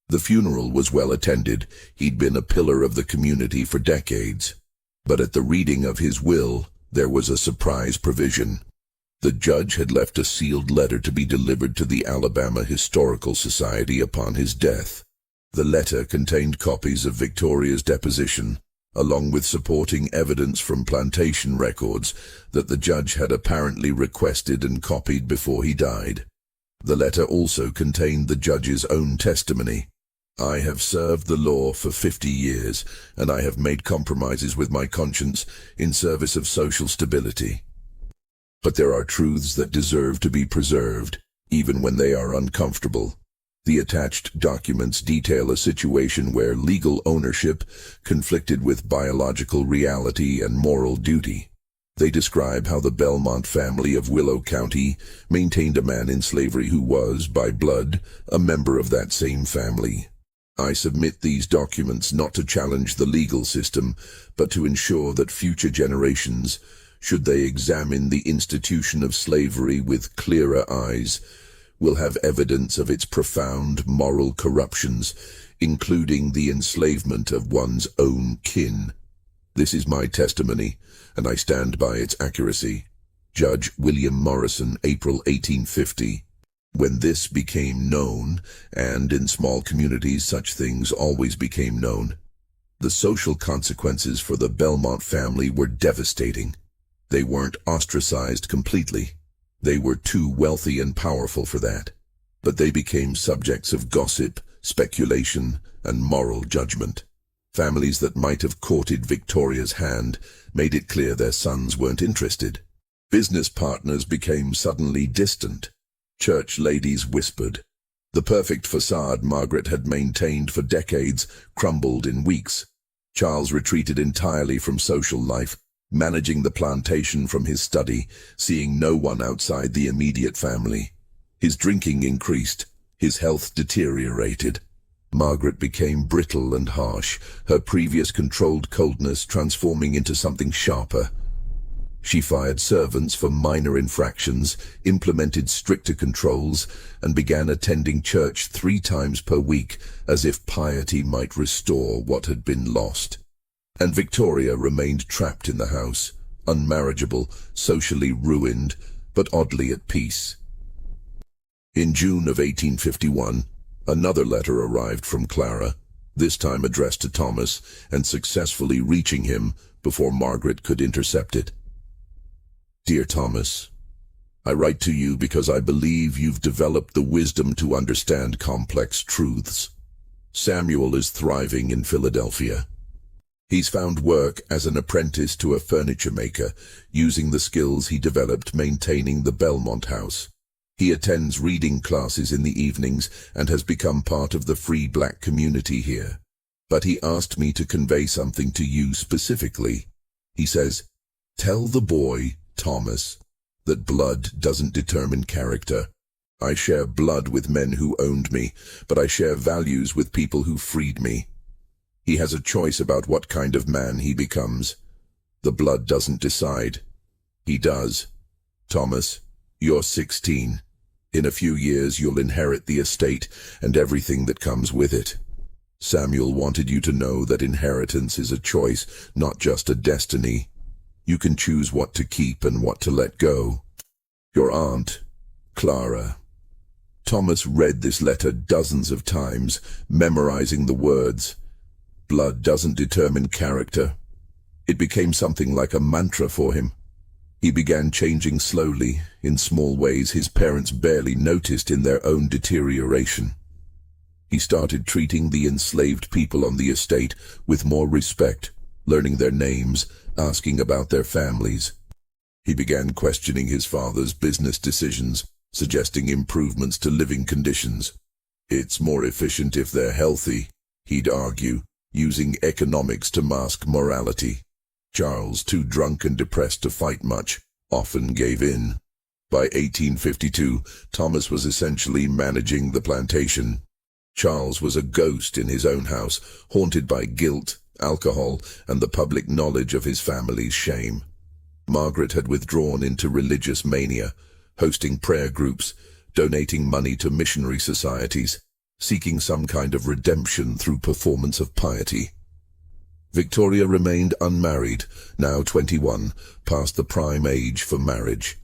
The funeral was well attended. He'd been a pillar of the community for decades. But at the reading of his will, there was a surprise provision. The judge had left a sealed letter to be delivered to the Alabama Historical Society upon his death. The letter contained copies of Victoria's deposition, along with supporting evidence from plantation records that the judge had apparently requested and copied before he died. The letter also contained the judge's own testimony. "I have served the law for 50 years, and I have made compromises with my conscience in service of social stability. But there are truths that deserve to be preserved, even when they are uncomfortable." The attached documents detail a situation where legal ownership conflicted with biological reality and moral duty. They describe how the Belmont family of Willow County maintained a man in slavery who was, by blood, a member of that same family. I submit these documents not to challenge the legal system, but to ensure that future generations, should they examine the institution of slavery with clearer eyes, will have evidence of its profound moral corruptions, including the enslavement of one's own kin. This is my testimony, and I stand by its accuracy. Judge William Morrison, April 1850. When this became known, and in small communities such things always became known, the social consequences for the Belmont family were devastating. They weren't ostracized completely. They were too wealthy and powerful for that. But they became subjects of gossip, speculation, and moral judgment. Families that might have courted Victoria's hand made it clear their sons weren't interested. Business partners became suddenly distant. Church ladies whispered. The perfect facade Margaret had maintained for decades crumbled in weeks. Charles retreated entirely from social life, managing the plantation from his study, seeing no one outside the immediate family. His drinking increased, his health deteriorated. Margaret became brittle and harsh, her previous controlled coldness transforming into something sharper. She fired servants for minor infractions, implemented stricter controls, and began attending church 3 times per week, as if piety might restore what had been lost. And Victoria remained trapped in the house, unmarriageable, socially ruined, but oddly at peace. In June of 1851, another letter arrived from Clara, this time addressed to Thomas, and successfully reaching him before Margaret could intercept it. "Dear Thomas, I write to you because I believe you've developed the wisdom to understand complex truths. Samuel is thriving in Philadelphia. He's found work as an apprentice to a furniture maker, using the skills he developed maintaining the Belmont house. He attends reading classes in the evenings and has become part of the free black community here. But he asked me to convey something to you specifically. He says, 'Tell the boy, Thomas, that blood doesn't determine character. I share blood with men who owned me, but I share values with people who freed me. He has a choice about what kind of man he becomes. The blood doesn't decide. He does. Thomas, you're 16. In a few years you'll inherit the estate and everything that comes with it. Samuel wanted you to know that inheritance is a choice, not just a destiny. You can choose what to keep and what to let go. Your aunt, Clara." Thomas read this letter dozens of times, memorizing the words. Blood doesn't determine character. It became something like a mantra for him. He began changing slowly, in small ways his parents barely noticed in their own deterioration. He started treating the enslaved people on the estate with more respect, learning their names, asking about their families. He began questioning his father's business decisions, suggesting improvements to living conditions. It's more efficient if they're healthy, he'd argue, using economics to mask morality. Charles, too drunk and depressed to fight much, often gave in. By 1852, Thomas was essentially managing the plantation. Charles was a ghost in his own house, haunted by guilt, alcohol, and the public knowledge of his family's shame. Margaret had withdrawn into religious mania, hosting prayer groups, donating money to missionary societies, seeking some kind of redemption through performance of piety. Victoria remained unmarried, now 21, past the prime age for marriage.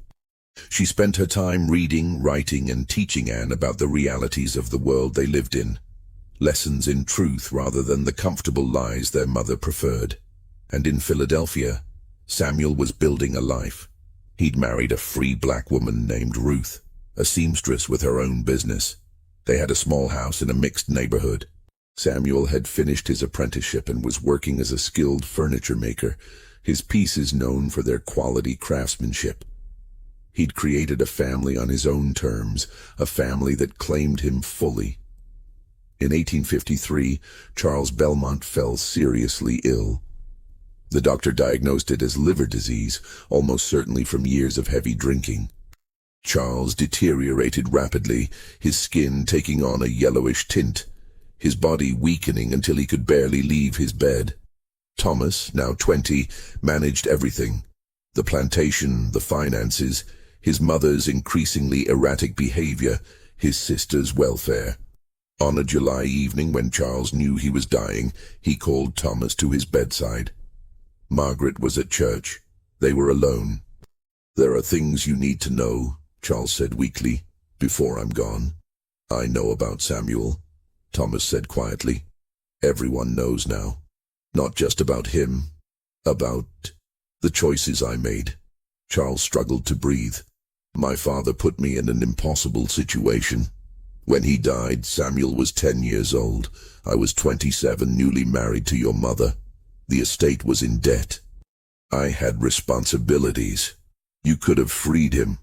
She spent her time reading, writing, and teaching Anne about the realities of the world they lived in, lessons in truth rather than the comfortable lies their mother preferred. And in Philadelphia, Samuel was building a life. He'd married a free black woman named Ruth, a seamstress with her own business. They had a small house in a mixed neighborhood. Samuel had finished his apprenticeship and was working as a skilled furniture maker, his pieces known for their quality craftsmanship. He'd created a family on his own terms, a family that claimed him fully. In 1853, Charles Belmont fell seriously ill. The doctor diagnosed it as liver disease, almost certainly from years of heavy drinking. Charles deteriorated rapidly, his skin taking on a yellowish tint, his body weakening until he could barely leave his bed. Thomas, now 20, managed everything: the plantation, the finances, his mother's increasingly erratic behavior, his sister's welfare. On a July evening when Charles knew he was dying, he called Thomas to his bedside. Margaret was at church. They were alone. "There are things you need to know," Charles said weakly, "before I'm gone." "I know about Samuel," Thomas said quietly. "Everyone knows now. Not just about him. About the choices I made." Charles struggled to breathe. "My father put me in an impossible situation. When he died, Samuel was 10 years old. I was 27, newly married to your mother. The estate was in debt. I had responsibilities. You could have freed him.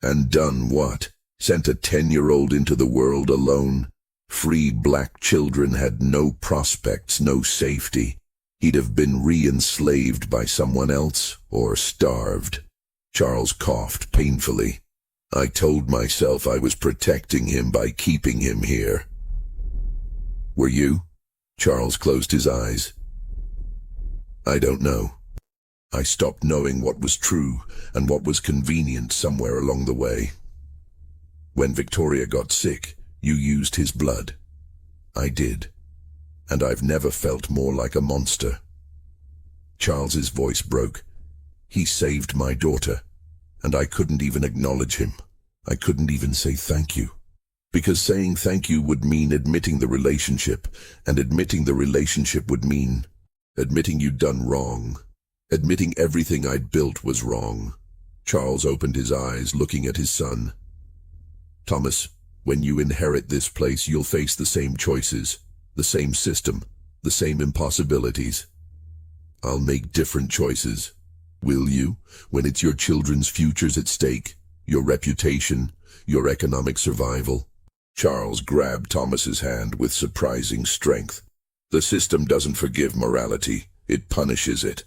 And done what? Sent a 10-year-old into the world alone? Free black children had no prospects, no safety. He'd have been re-enslaved by someone else, or starved." Charles coughed painfully. "I told myself I was protecting him by keeping him here." "Were you?" Charles closed his eyes. "I don't know. I stopped knowing what was true and what was convenient somewhere along the way. When Victoria got sick, you used his blood." "I did. And I've never felt more like a monster." Charles's voice broke. "He saved my daughter, and I couldn't even acknowledge him. I couldn't even say thank you. Because saying thank you would mean admitting the relationship, and admitting the relationship would mean admitting you'd done wrong. Admitting everything I'd built was wrong." Charles opened his eyes, looking at his son. "Thomas, when you inherit this place, you'll face the same choices, the same system, the same impossibilities. I'll make different choices. Will you, when it's your children's futures at stake, your reputation, your economic survival?" Charles grabbed Thomas's hand with surprising strength. "The system doesn't forgive morality, it punishes it.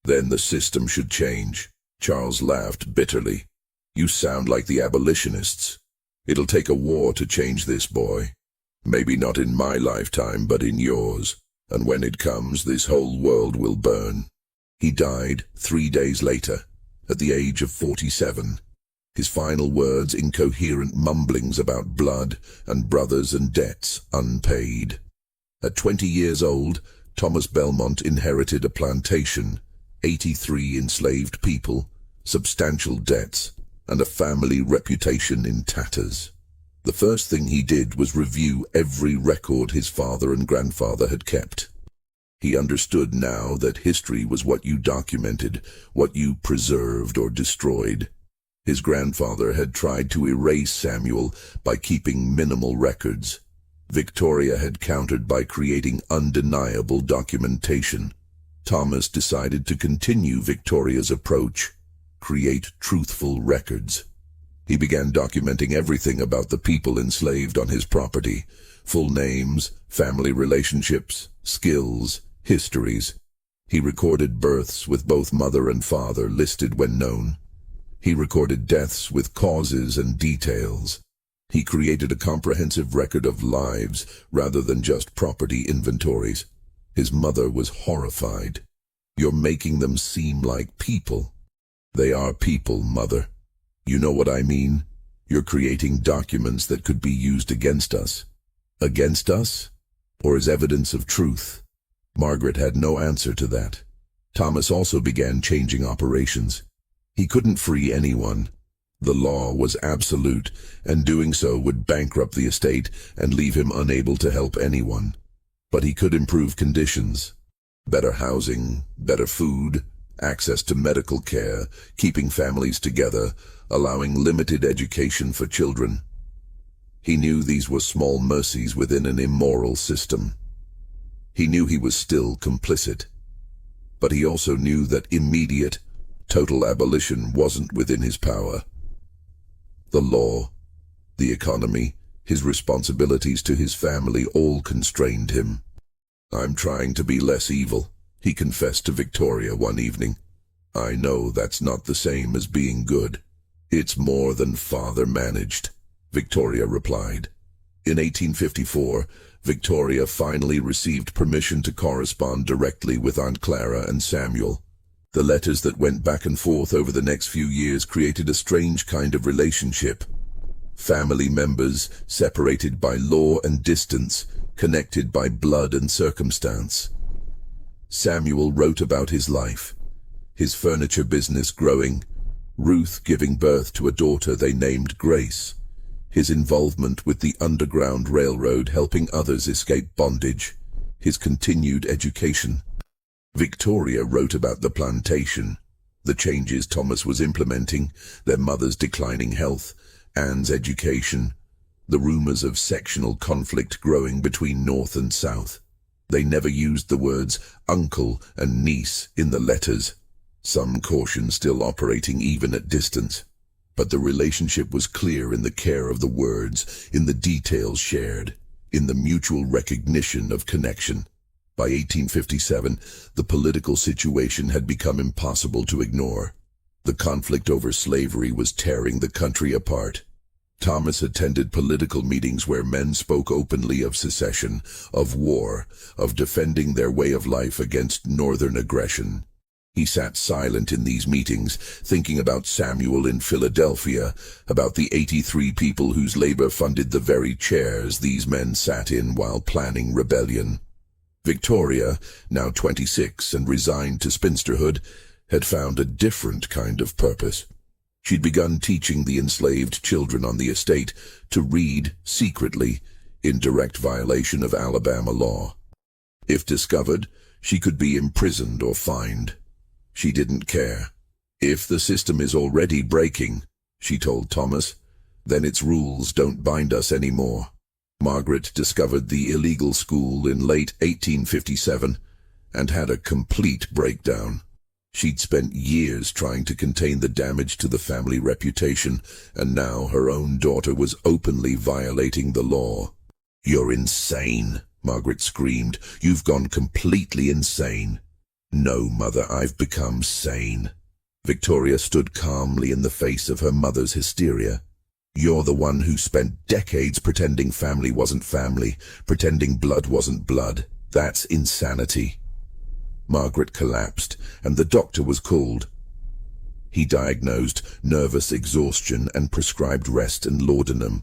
Then the system should change." Charles laughed bitterly. "You sound like the abolitionists. It'll take a war to change this, boy. Maybe not in my lifetime, but in yours. And when it comes, this whole world will burn." He died 3 days later, at the age of 47. His final words incoherent mumblings about blood and brothers and debts unpaid. At 20 years old, Thomas Belmont inherited a plantation, 83 enslaved people, substantial debts, and a family reputation in tatters. The first thing he did was review every record his father and grandfather had kept. He understood now that history was what you documented, what you preserved or destroyed. His grandfather had tried to erase Samuel by keeping minimal records. Victoria had countered by creating undeniable documentation. Thomas decided to continue Victoria's approach, create truthful records. He began documenting everything about the people enslaved on his property, full names, family relationships, skills, histories. He recorded births with both mother and father listed when known. He recorded deaths with causes and details. He created a comprehensive record of lives rather than just property inventories. His mother was horrified. "You're making them seem like people." "They are people, Mother. You know what I mean? You're creating documents that could be used against us." Against us? Or as evidence of truth? Margaret had no answer to that. Thomas also began changing operations. He couldn't free anyone. The law was absolute, and doing so would bankrupt the estate and leave him unable to help anyone. But he could improve conditions. Better housing, better food, access to medical care, keeping families together, allowing limited education for children. He knew these were small mercies within an immoral system. He knew he was still complicit. But he also knew that immediate, total abolition wasn't within his power. The law, the economy, his responsibilities to his family all constrained him. "I'm trying to be less evil," he confessed to Victoria one evening. "I know that's not the same as being good." "It's more than Father managed," Victoria replied. In 1854, Victoria finally received permission to correspond directly with Aunt Clara and Samuel. The letters that went back and forth over the next few years created a strange kind of relationship. Family members separated by law and distance, connected by blood and circumstance. Samuel wrote about his life, his furniture business growing, Ruth giving birth to a daughter they named Grace, his involvement with the Underground Railroad helping others escape bondage, his continued education. Victoria wrote about the plantation, the changes Thomas was implementing, their mother's declining health, Anne's education, the rumors of sectional conflict growing between North and South. They never used the words uncle and niece in the letters, some caution still operating even at distance. But the relationship was clear in the care of the words, in the details shared, in the mutual recognition of connection. By 1857, the political situation had become impossible to ignore. The conflict over slavery was tearing the country apart. Thomas attended political meetings where men spoke openly of secession, of war, of defending their way of life against Northern aggression. He sat silent in these meetings, thinking about Samuel in Philadelphia, about the 83 people whose labor funded the very chairs these men sat in while planning rebellion. Victoria, now 26 and resigned to spinsterhood, had found a different kind of purpose. She'd begun teaching the enslaved children on the estate to read secretly, in direct violation of Alabama law. If discovered, she could be imprisoned or fined. She didn't care. "If the system is already breaking," she told Thomas, "then its rules don't bind us anymore." Margaret discovered the illegal school in late 1857 and had a complete breakdown. She'd spent years trying to contain the damage to the family reputation, and now her own daughter was openly violating the law. "You're insane," Margaret screamed. "You've gone completely insane." "No, Mother, I've become sane." Victoria stood calmly in the face of her mother's hysteria. "You're the one who spent decades pretending family wasn't family, pretending blood wasn't blood. That's insanity." Margaret collapsed, and the doctor was called. He diagnosed nervous exhaustion and prescribed rest and laudanum.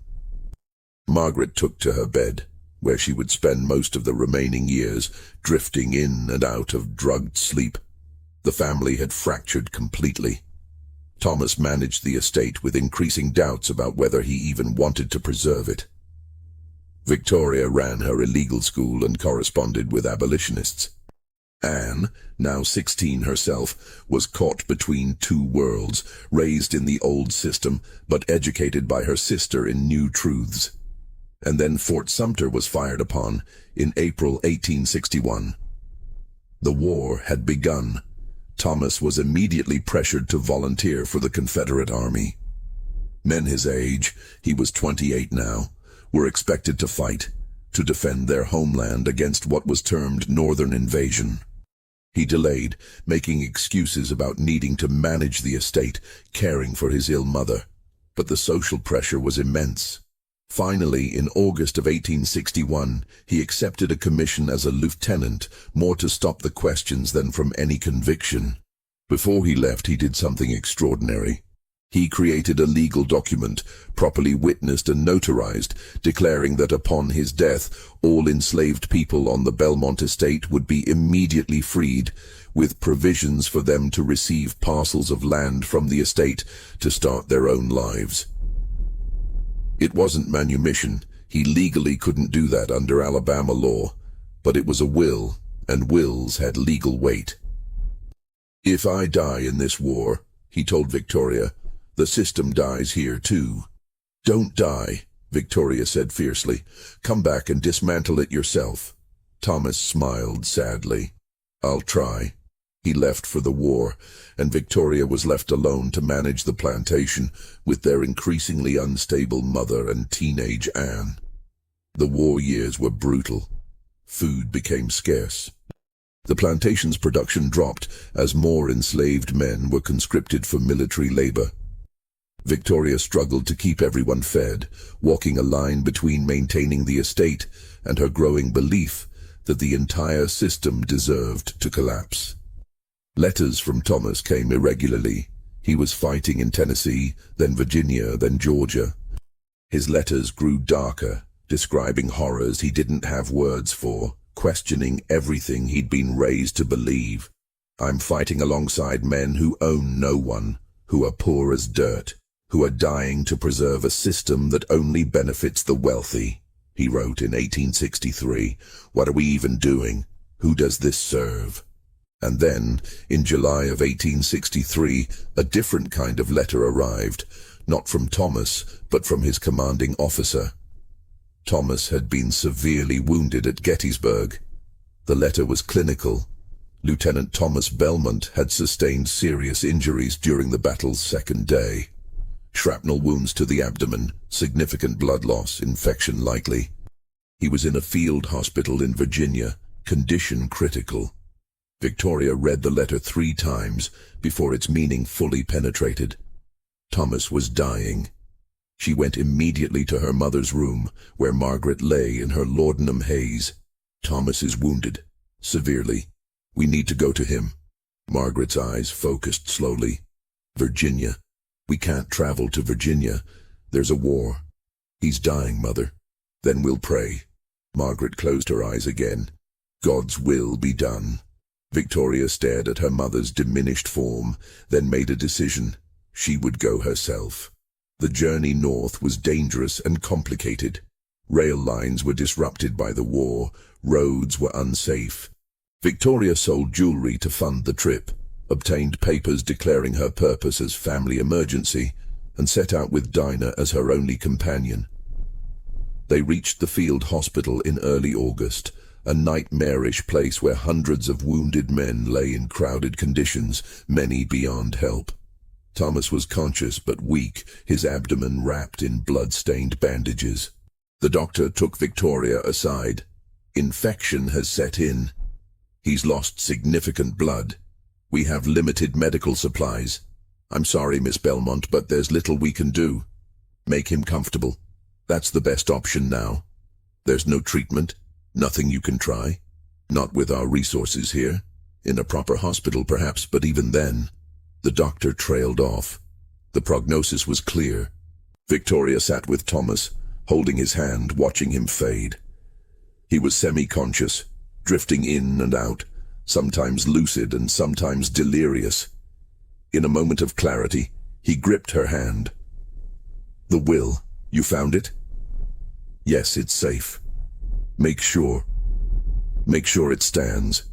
Margaret took to her bed, where she would spend most of the remaining years, drifting in and out of drugged sleep. The family had fractured completely. Thomas managed the estate with increasing doubts about whether he even wanted to preserve it. Victoria ran her illegal school and corresponded with abolitionists. Anne, now 16 herself, was caught between two worlds, raised in the old system, but educated by her sister in new truths. And then Fort Sumter was fired upon in April 1861. The war had begun. Thomas was immediately pressured to volunteer for the Confederate Army. Men his age, he was 28 now, were expected to fight, to defend their homeland against what was termed Northern invasion. He delayed, making excuses about needing to manage the estate, caring for his ill mother. But the social pressure was immense. Finally, in August of 1861, he accepted a commission as a lieutenant, more to stop the questions than from any conviction. Before he left, he did something extraordinary. He created a legal document, properly witnessed and notarized, declaring that upon his death, all enslaved people on the Belmont estate would be immediately freed, with provisions for them to receive parcels of land from the estate to start their own lives. It wasn't manumission. He legally couldn't do that under Alabama law, but it was a will, and wills had legal weight. "If I die in this war," he told Victoria, "the system dies here too." "Don't die," Victoria said fiercely. "Come back and dismantle it yourself." Thomas smiled sadly. "I'll try." He left for the war, and Victoria was left alone to manage the plantation with their increasingly unstable mother and teenage Anne. The war years were brutal. Food became scarce. The plantation's production dropped as more enslaved men were conscripted for military labor. Victoria struggled to keep everyone fed, walking a line between maintaining the estate and her growing belief that the entire system deserved to collapse. Letters from Thomas came irregularly. He was fighting in Tennessee, then Virginia, then Georgia. His letters grew darker, describing horrors he didn't have words for, questioning everything he'd been raised to believe. "I'm fighting alongside men who own no one, who are poor as dirt, who are dying to preserve a system that only benefits the wealthy," he wrote in 1863. "What are we even doing? Who does this serve?" And then, in July of 1863, a different kind of letter arrived, not from Thomas, but from his commanding officer. Thomas had been severely wounded at Gettysburg. The letter was clinical. Lieutenant Thomas Belmont had sustained serious injuries during the battle's second day. Shrapnel wounds to the abdomen, significant blood loss, infection likely. He was in a field hospital in Virginia, condition critical. Victoria read the letter 3 times before its meaning fully penetrated. Thomas was dying. She went immediately to her mother's room, where Margaret lay in her laudanum haze. "Thomas is wounded, severely. We need to go to him." Margaret's eyes focused slowly. "Virginia. We can't travel to Virginia. There's a war. He's dying, Mother. Then we'll pray." Margaret closed her eyes again. "God's will be done." Victoria stared at her mother's diminished form, then made a decision. She would go herself. The journey north was dangerous and complicated. Rail lines were disrupted by the war. Roads were unsafe. Victoria sold jewelry to fund the trip, obtained papers declaring her purpose as family emergency, and set out with Dinah as her only companion. They reached the field hospital in early August, a nightmarish place where hundreds of wounded men lay in crowded conditions, many beyond help. Thomas was conscious but weak, his abdomen wrapped in blood-stained bandages. The doctor took Victoria aside. "Infection has set in. He's lost significant blood. We have limited medical supplies. I'm sorry, Miss Belmont, but there's little we can do. Make him comfortable. That's the best option now. There's no treatment. Nothing you can try. Not with our resources here. In a proper hospital, perhaps, but even then." The doctor trailed off. The prognosis was clear. Victoria sat with Thomas, holding his hand, watching him fade. He was semi-conscious, drifting in and out, sometimes lucid and sometimes delirious. In a moment of clarity, he gripped her hand. "The will, you found it?" "Yes, it's safe. Make sure it stands."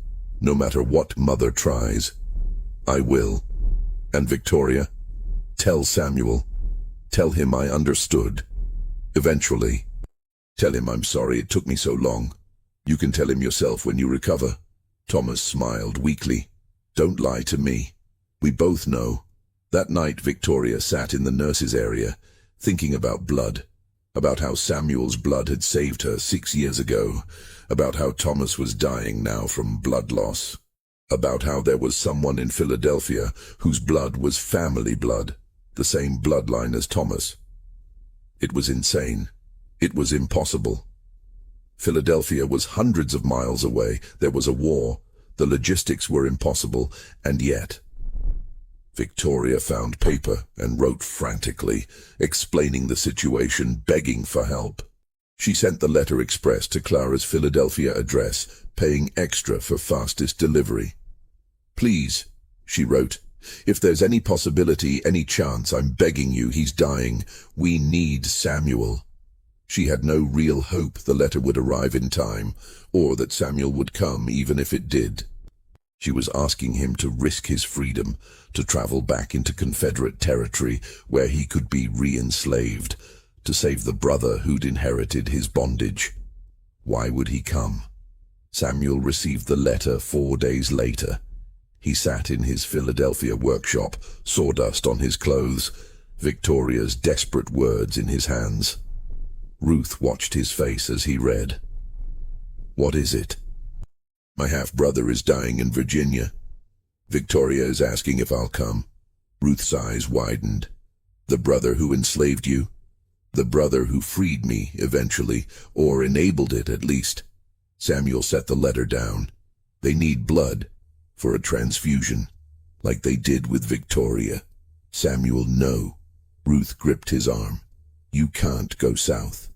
No matter what mother tries, I will. And Victoria, tell Samuel. Tell him I understood. Eventually. Tell him I'm sorry it took me so long. You can tell him yourself when you recover. Thomas smiled weakly. Don't lie to me. We both know. That night Victoria sat in the nurse's area, thinking about blood. About how Samuel's blood had saved her 6 years ago. About how Thomas was dying now from blood loss. About how there was someone in Philadelphia whose blood was family blood, the same bloodline as Thomas. It was insane. It was impossible. Philadelphia was hundreds of miles away. There was a war. The logistics were impossible, and yet Victoria found paper and wrote frantically, explaining the situation, begging for help. She sent the letter express to Clara's Philadelphia address, paying extra for fastest delivery. Please, she wrote, if there's any possibility, any chance, I'm begging you, he's dying. We need Samuel. She had no real hope the letter would arrive in time, or that Samuel would come even if it did. She was asking him to risk his freedom, to travel back into Confederate territory where he could be re-enslaved, to save the brother who'd inherited his bondage. Why would he come? Samuel received the letter 4 days later. He sat in his Philadelphia workshop, sawdust on his clothes, Victoria's desperate words in his hands. Ruth watched his face as he read. What is it? My half-brother is dying in Virginia. Victoria is asking if I'll come. Ruth's eyes widened. The brother who enslaved you? The brother who freed me, eventually, or enabled it at least. Samuel set the letter down. They need blood, for a transfusion, like they did with Victoria. Samuel, no. Ruth gripped his arm. You can't go south.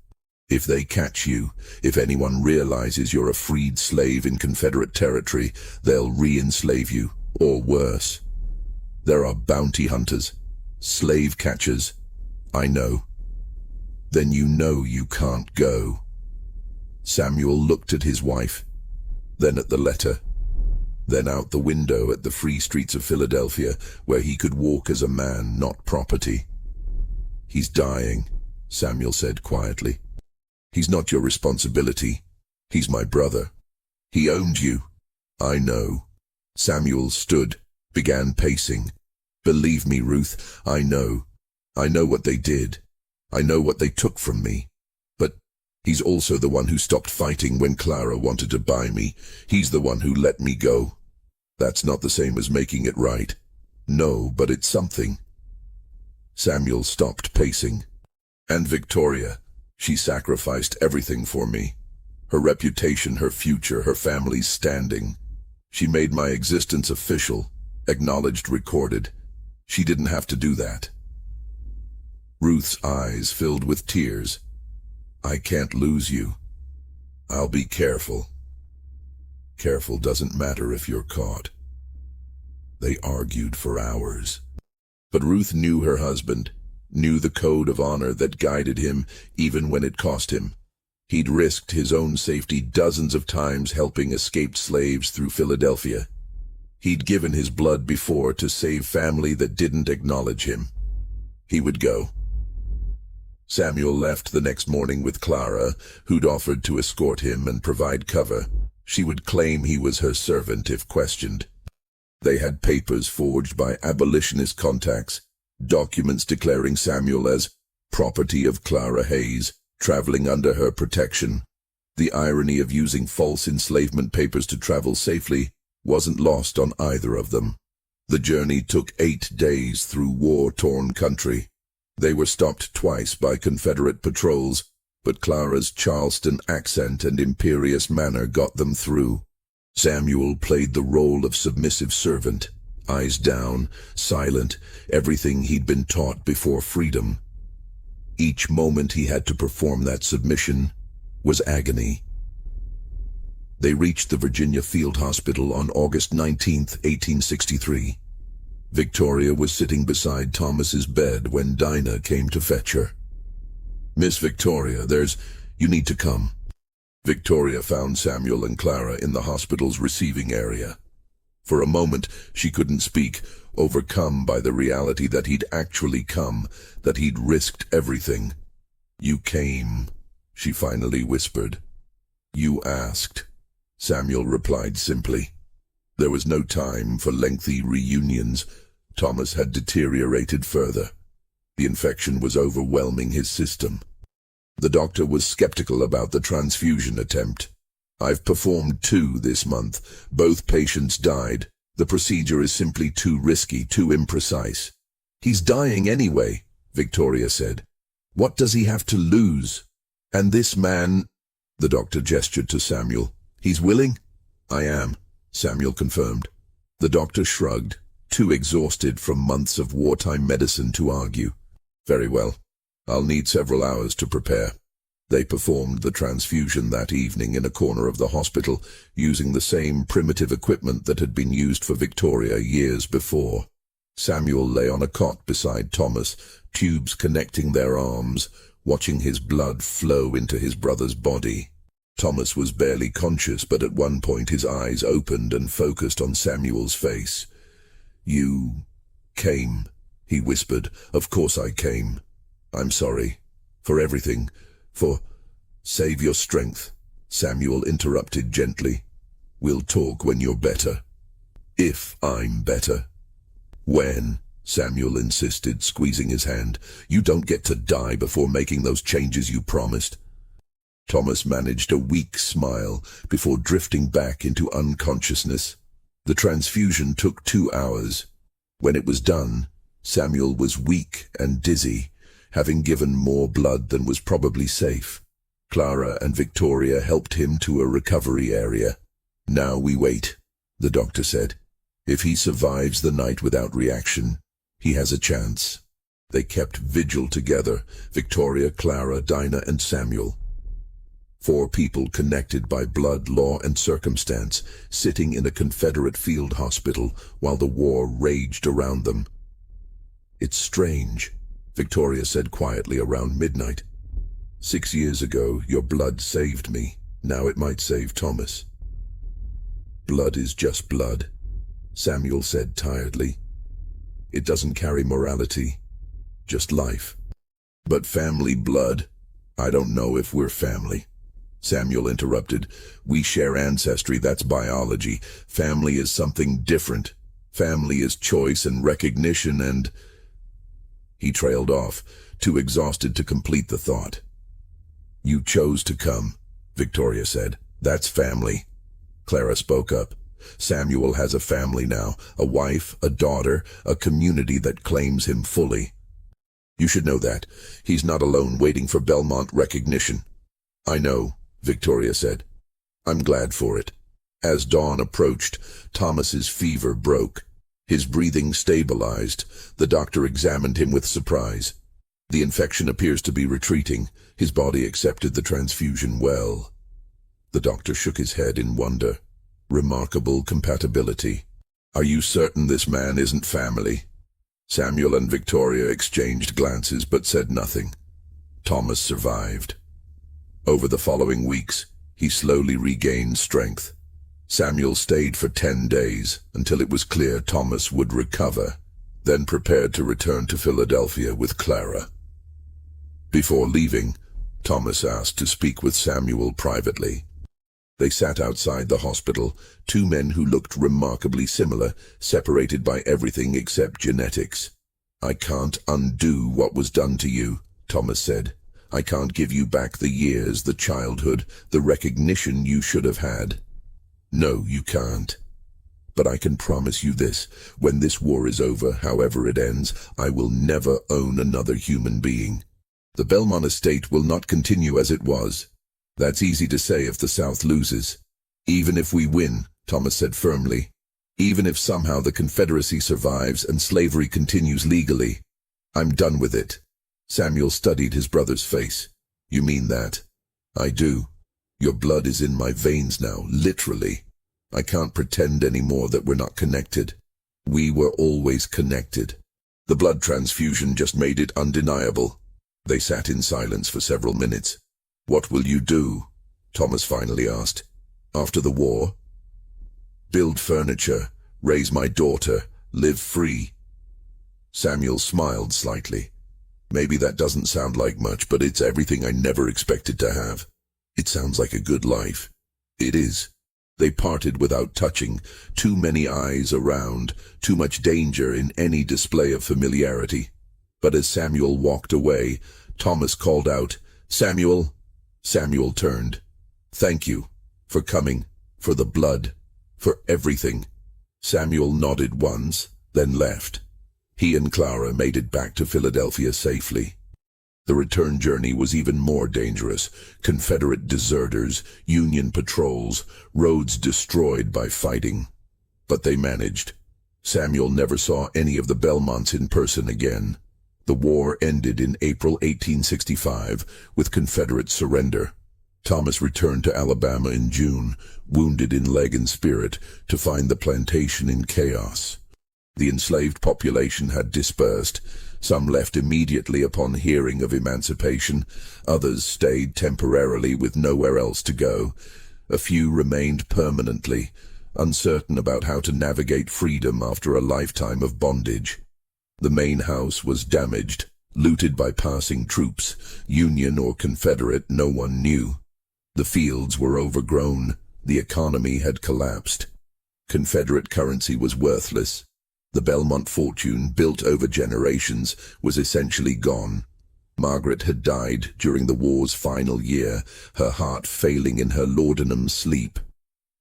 If they catch you, if anyone realizes you're a freed slave in Confederate territory, they'll re-enslave you, or worse. There are bounty hunters, slave catchers. I know. Then you know you can't go. Samuel looked at his wife, then at the letter, then out the window at the free streets of Philadelphia, where he could walk as a man, not property. He's dying, Samuel said quietly. He's not your responsibility. He's my brother. He owned you. I know. Samuel stood, began pacing. Believe me, Ruth, I know. I know what they did. I know what they took from me. But he's also the one who stopped fighting when Clara wanted to buy me. He's the one who let me go. That's not the same as making it right. No, but it's something. Samuel stopped pacing. And Victoria, she sacrificed everything for me. Her reputation, her future, her family's standing. She made my existence official, acknowledged, recorded. She didn't have to do that. Ruth's eyes filled with tears. I can't lose you. I'll be careful. Careful doesn't matter if you're caught. They argued for hours. But Ruth knew her husband, knew the code of honor that guided him even when it cost him. He'd risked his own safety dozens of times helping escaped slaves through Philadelphia. He'd given his blood before to save family that didn't acknowledge him. He would go. Samuel left the next morning with Clara, who'd offered to escort him and provide cover. She would claim he was her servant if questioned. They had papers forged by abolitionist contacts, documents declaring Samuel as property of Clara Hayes, traveling under her protection. The irony of using false enslavement papers to travel safely wasn't lost on either of them. The journey took 8 days through war-torn country. They were stopped twice by Confederate patrols, but Clara's Charleston accent and imperious manner got them through. Samuel played the role of submissive servant, eyes down, silent, everything he'd been taught before freedom. Each moment he had to perform that submission was agony. They reached the Virginia Field Hospital on August 19, 1863. Victoria was sitting beside Thomas's bed when Dinah came to fetch her. Miss Victoria, you need to come. Victoria found Samuel and Clara in the hospital's receiving area. For a moment, she couldn't speak, overcome by the reality that he'd actually come, that he'd risked everything. "You came," she finally whispered. "You asked," Samuel replied simply. There was no time for lengthy reunions. Thomas had deteriorated further. The infection was overwhelming his system. The doctor was skeptical about the transfusion attempt. "I've performed 2 this month. Both patients died. The procedure is simply too risky, too imprecise." "He's dying anyway," Victoria said. "What does he have to lose? And this man—" The doctor gestured to Samuel. "He's willing?" "I am," Samuel confirmed. The doctor shrugged, too exhausted from months of wartime medicine to argue. "Very well. I'll need several hours to prepare." They performed the transfusion that evening in a corner of the hospital, using the same primitive equipment that had been used for Victoria years before. Samuel lay on a cot beside Thomas, tubes connecting their arms, watching his blood flow into his brother's body. Thomas was barely conscious, but at one point his eyes opened and focused on Samuel's face. "You came," he whispered. "Of course I came. I'm sorry. For everything. Save your strength," Samuel interrupted gently. "We'll talk when you're better." "If I'm better." "When?" Samuel insisted, squeezing his hand. "You don't get to die before making those changes you promised." Thomas managed a weak smile before drifting back into unconsciousness. The transfusion took 2 hours. When it was done, Samuel was weak and dizzy, having given more blood than was probably safe. Clara and Victoria helped him to a recovery area. "Now we wait," the doctor said. "If he survives the night without reaction, he has a chance." They kept vigil together, Victoria, Clara, Dinah, and Samuel. 4 people connected by blood, law, and circumstance, sitting in a Confederate field hospital while the war raged around them. "It's strange," Victoria said quietly around midnight. 6 years ago, your blood saved me. Now it might save Thomas." "Blood is just blood," Samuel said tiredly. "It doesn't carry morality, just life." "But family blood? I don't know if we're family." Samuel interrupted. "We share ancestry, that's biology. Family is something different. Family is choice and recognition and—" He trailed off, too exhausted to complete the thought. "You chose to come," Victoria said. "That's family." Clara spoke up. "Samuel has a family now, a wife, a daughter, a community that claims him fully. You should know that. He's not alone waiting for Belmont recognition." "I know," Victoria said. "I'm glad for it." As dawn approached, Thomas's fever broke. His breathing stabilized. The doctor examined him with surprise. "The infection appears to be retreating. His body accepted the transfusion well." The doctor shook his head in wonder. "Remarkable compatibility. Are you certain this man isn't family?" Samuel and Victoria exchanged glances but said nothing. Thomas survived. Over the following weeks, he slowly regained strength. Samuel stayed for 10 days until it was clear Thomas would recover, then prepared to return to Philadelphia with Clara. Before leaving, Thomas asked to speak with Samuel privately. They sat outside the hospital, 2 men who looked remarkably similar, separated by everything except genetics. "I can't undo what was done to you," Thomas said. "I can't give you back the years, the childhood, the recognition you should have had. No, you can't. But I can promise you this, when this war is over, however it ends, I will never own another human being. The Belmont estate will not continue as it was. That's easy to say if the South loses. Even if we win," Thomas said firmly. "Even if somehow the Confederacy survives and slavery continues legally, I'm done with it." Samuel studied his brother's face. "You mean that?" "I do. Your blood is in my veins now, literally. I can't pretend anymore that we're not connected. We were always connected. The blood transfusion just made it undeniable." They sat in silence for several minutes. "What will you do?" Thomas finally asked. After the war? Build furniture, raise my daughter, live free. Samuel smiled slightly. Maybe that doesn't sound like much, but it's everything I never expected to have. It sounds like a good life. It is. They parted without touching, too many eyes around, too much danger in any display of familiarity. But as Samuel walked away, Thomas called out, "Samuel!" Samuel turned. "Thank you. For coming. For the blood. For everything." Samuel nodded once, then left. He and Clara made it back to Philadelphia safely. The return journey was even more dangerous. Confederate deserters, Union patrols, roads destroyed by fighting. But they managed. Samuel never saw any of the Belmonts in person again. The war ended in April 1865 with Confederate surrender. Thomas returned to Alabama in June, wounded in leg and spirit, to find the plantation in chaos. The enslaved population had dispersed. Some left immediately upon hearing of emancipation. Others stayed temporarily with nowhere else to go. A few remained permanently, uncertain about how to navigate freedom after a lifetime of bondage. The main house was damaged, looted by passing troops, Union or Confederate, no one knew. The fields were overgrown. The economy had collapsed. Confederate currency was worthless. The Belmont fortune, built over generations, was essentially gone. Margaret had died during the war's final year, her heart failing in her laudanum sleep.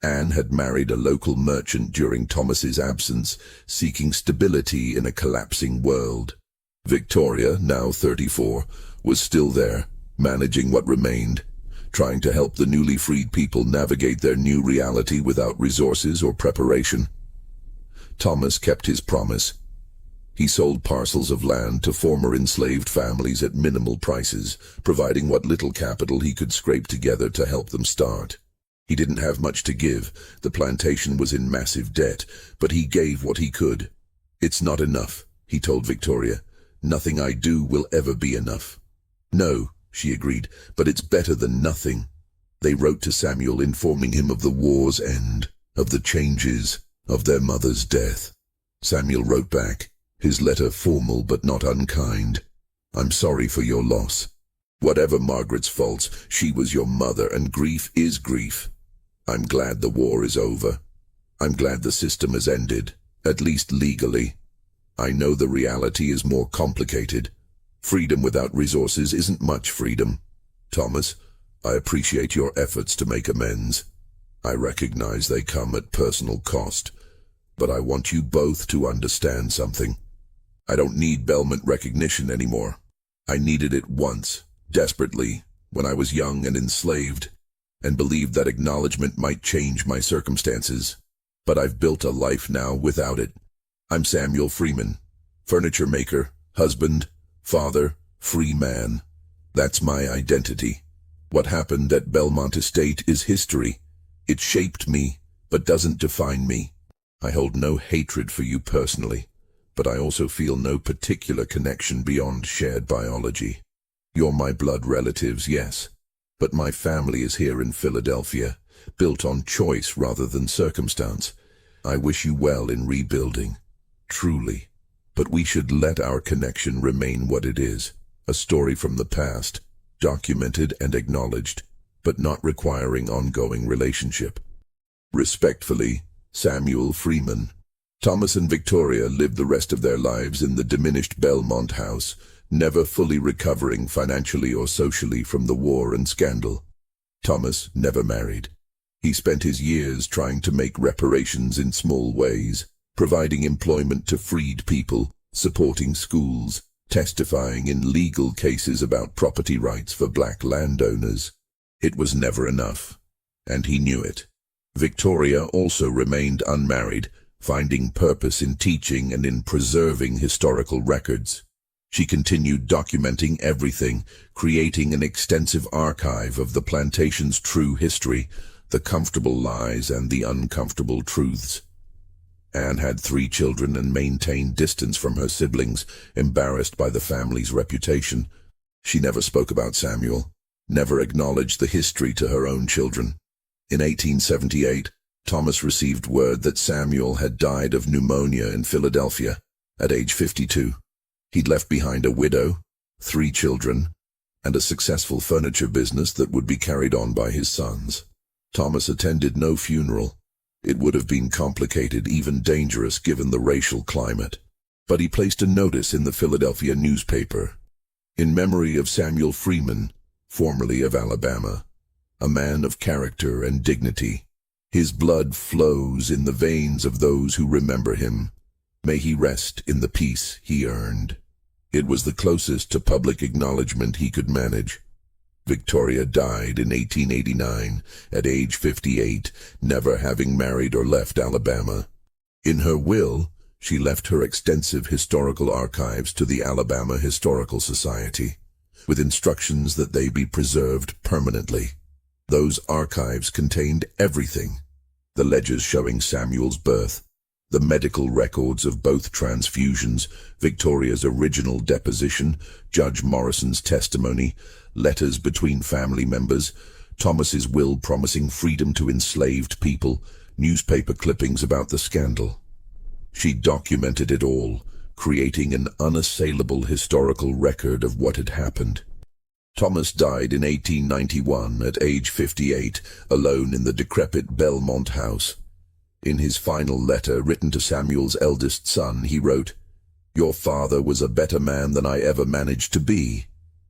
Anne had married a local merchant during Thomas's absence, seeking stability in a collapsing world. Victoria, now 34, was still there, managing what remained, trying to help the newly freed people navigate their new reality without resources or preparation. Thomas kept his promise. He sold parcels of land to former enslaved families at minimal prices, providing what little capital he could scrape together to help them start. He didn't have much to give. The plantation was in massive debt, but he gave what he could. "It's not enough," he told Victoria. "Nothing I do will ever be enough." "No," she agreed, "but it's better than nothing." They wrote to Samuel informing him of the war's end, of the changes, of their mother's death. Samuel wrote back, his letter formal but not unkind. "I'm sorry for your loss. Whatever Margaret's faults, she was your mother, and grief is grief. I'm glad the war is over. I'm glad the system has ended, at least legally. I know the reality is more complicated. Freedom without resources isn't much freedom. Thomas, I appreciate your efforts to make amends. I recognize they come at personal cost, but I want you both to understand something. I don't need Belmont recognition anymore. I needed it once, desperately, when I was young and enslaved, and believed that acknowledgement might change my circumstances. But I've built a life now without it. I'm Samuel Freeman, furniture maker, husband, father, free man. That's my identity. What happened at Belmont Estate is history. It shaped me, but doesn't define me. I hold no hatred for you personally, but I also feel no particular connection beyond shared biology. You're my blood relatives, yes, but my family is here in Philadelphia, built on choice rather than circumstance. I wish you well in rebuilding, truly, but we should let our connection remain what it is, a story from the past, documented and acknowledged, but not requiring ongoing relationship. Respectfully, Samuel Freeman. Thomas and Victoria lived the rest of their lives in the diminished Belmont house, never fully recovering financially or socially from the war and scandal. Thomas never married. He spent his years trying to make reparations in small ways, providing employment to freed people, supporting schools, testifying in legal cases about property rights for black landowners. It was never enough, and he knew it. Victoria also remained unmarried, finding purpose in teaching and in preserving historical records. She continued documenting everything, creating an extensive archive of the plantation's true history, the comfortable lies and the uncomfortable truths. Anne had 3 children and maintained distance from her siblings, embarrassed by the family's reputation. She never spoke about Samuel. never acknowledged the history to her own children. In 1878, Thomas received word that Samuel had died of pneumonia in Philadelphia at age 52. He'd left behind a widow, 3 children, and a successful furniture business that would be carried on by his sons. Thomas attended no funeral. It would have been complicated, even dangerous, given the racial climate. But he placed a notice in the Philadelphia newspaper, in memory of Samuel Freeman, formerly of Alabama, a man of character and dignity. His blood flows in the veins of those who remember him. May he rest in the peace he earned. It was the closest to public acknowledgement he could manage. Victoria died in 1889 at age 58, never having married or left Alabama. In her will, she left her extensive historical archives to the Alabama Historical Society, with instructions that they be preserved permanently. Those archives contained everything: the ledgers showing Samuel's birth, the medical records of both transfusions, Victoria's original deposition, Judge Morrison's testimony, letters between family members, Thomas's will promising freedom to enslaved people, newspaper clippings about the scandal. She documented it all, creating an unassailable historical record of what had happened. Thomas died in 1891 at age 58, alone in the decrepit Belmont house. In his final letter, written to Samuel's eldest son, he wrote, "Your father was a better man than I ever managed to be.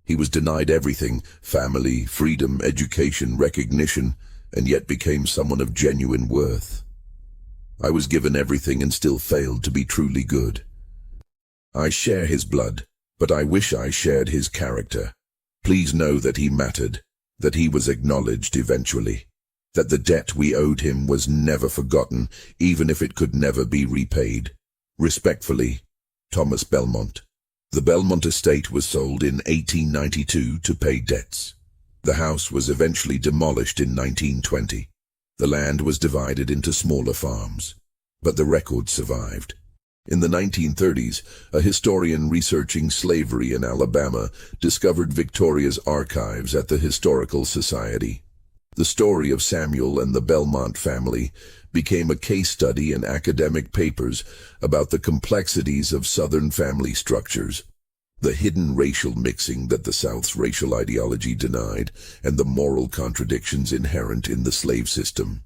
He was denied everything: family, freedom, education, recognition, and yet became someone of genuine worth. I was given everything and still failed to be truly good. I share his blood, but I wish I shared his character. Please know that he mattered, that he was acknowledged eventually, that the debt we owed him was never forgotten, even if it could never be repaid. Respectfully, Thomas Belmont." The Belmont estate was sold in 1892 to pay debts. The house was eventually demolished in 1920. The land was divided into smaller farms, but the record survived. In the 1930s, a historian researching slavery in Alabama discovered Victoria's archives at the Historical Society. The story of Samuel and the Belmont family became a case study in academic papers about the complexities of Southern family structures, the hidden racial mixing that the South's racial ideology denied, and the moral contradictions inherent in the slave system.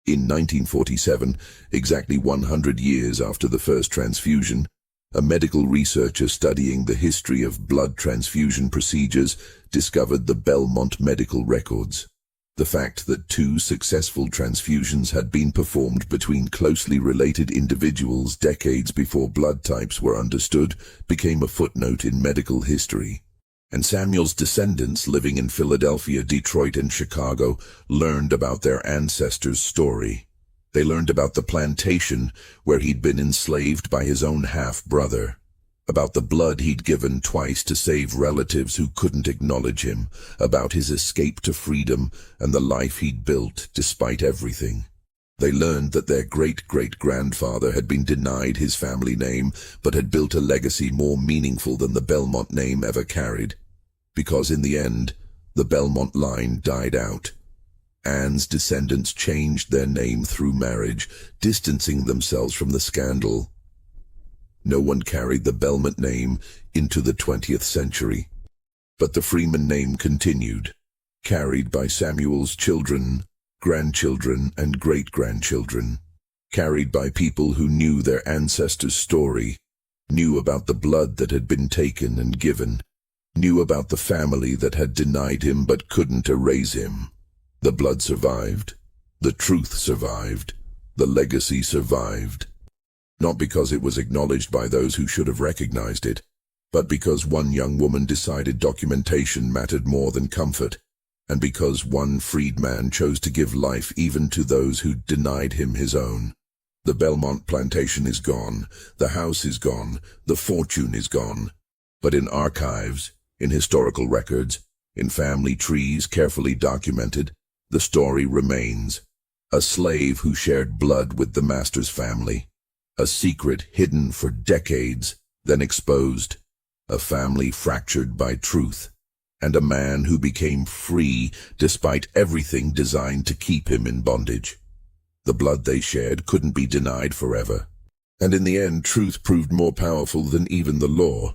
In 1947, exactly 100 years after the first transfusion, a medical researcher studying the history of blood transfusion procedures discovered the Belmont medical records. The fact that 2 successful transfusions had been performed between closely related individuals decades before blood types were understood became a footnote in medical history. And Samuel's descendants living in Philadelphia, Detroit, and Chicago learned about their ancestors' story. They learned about the plantation where he'd been enslaved by his own half-brother, about the blood he'd given twice to save relatives who couldn't acknowledge him, about his escape to freedom and the life he'd built despite everything. They learned that their great-great-grandfather had been denied his family name, but had built a legacy more meaningful than the Belmont name ever carried. Because in the end, the Belmont line died out. Anne's descendants changed their name through marriage, distancing themselves from the scandal. No one carried the Belmont name into the 20th century. But the Freeman name continued, carried by Samuel's children, grandchildren, and great-grandchildren, carried by people who knew their ancestors' story, knew about the blood that had been taken and given, knew about the family that had denied him but couldn't erase him. The blood survived, the truth survived, the legacy survived. Not because it was acknowledged by those who should have recognized it, but because one young woman decided documentation mattered more than comfort, and because one freed man chose to give life even to those who denied him his own. The Belmont plantation is gone, the house is gone, the fortune is gone. But in archives, in historical records, in family trees carefully documented, the story remains. A slave who shared blood with the master's family. A secret hidden for decades, then exposed. A family fractured by truth. and a man who became free despite everything designed to keep him in bondage. The blood they shared couldn't be denied forever, and in the end truth proved more powerful than even the law.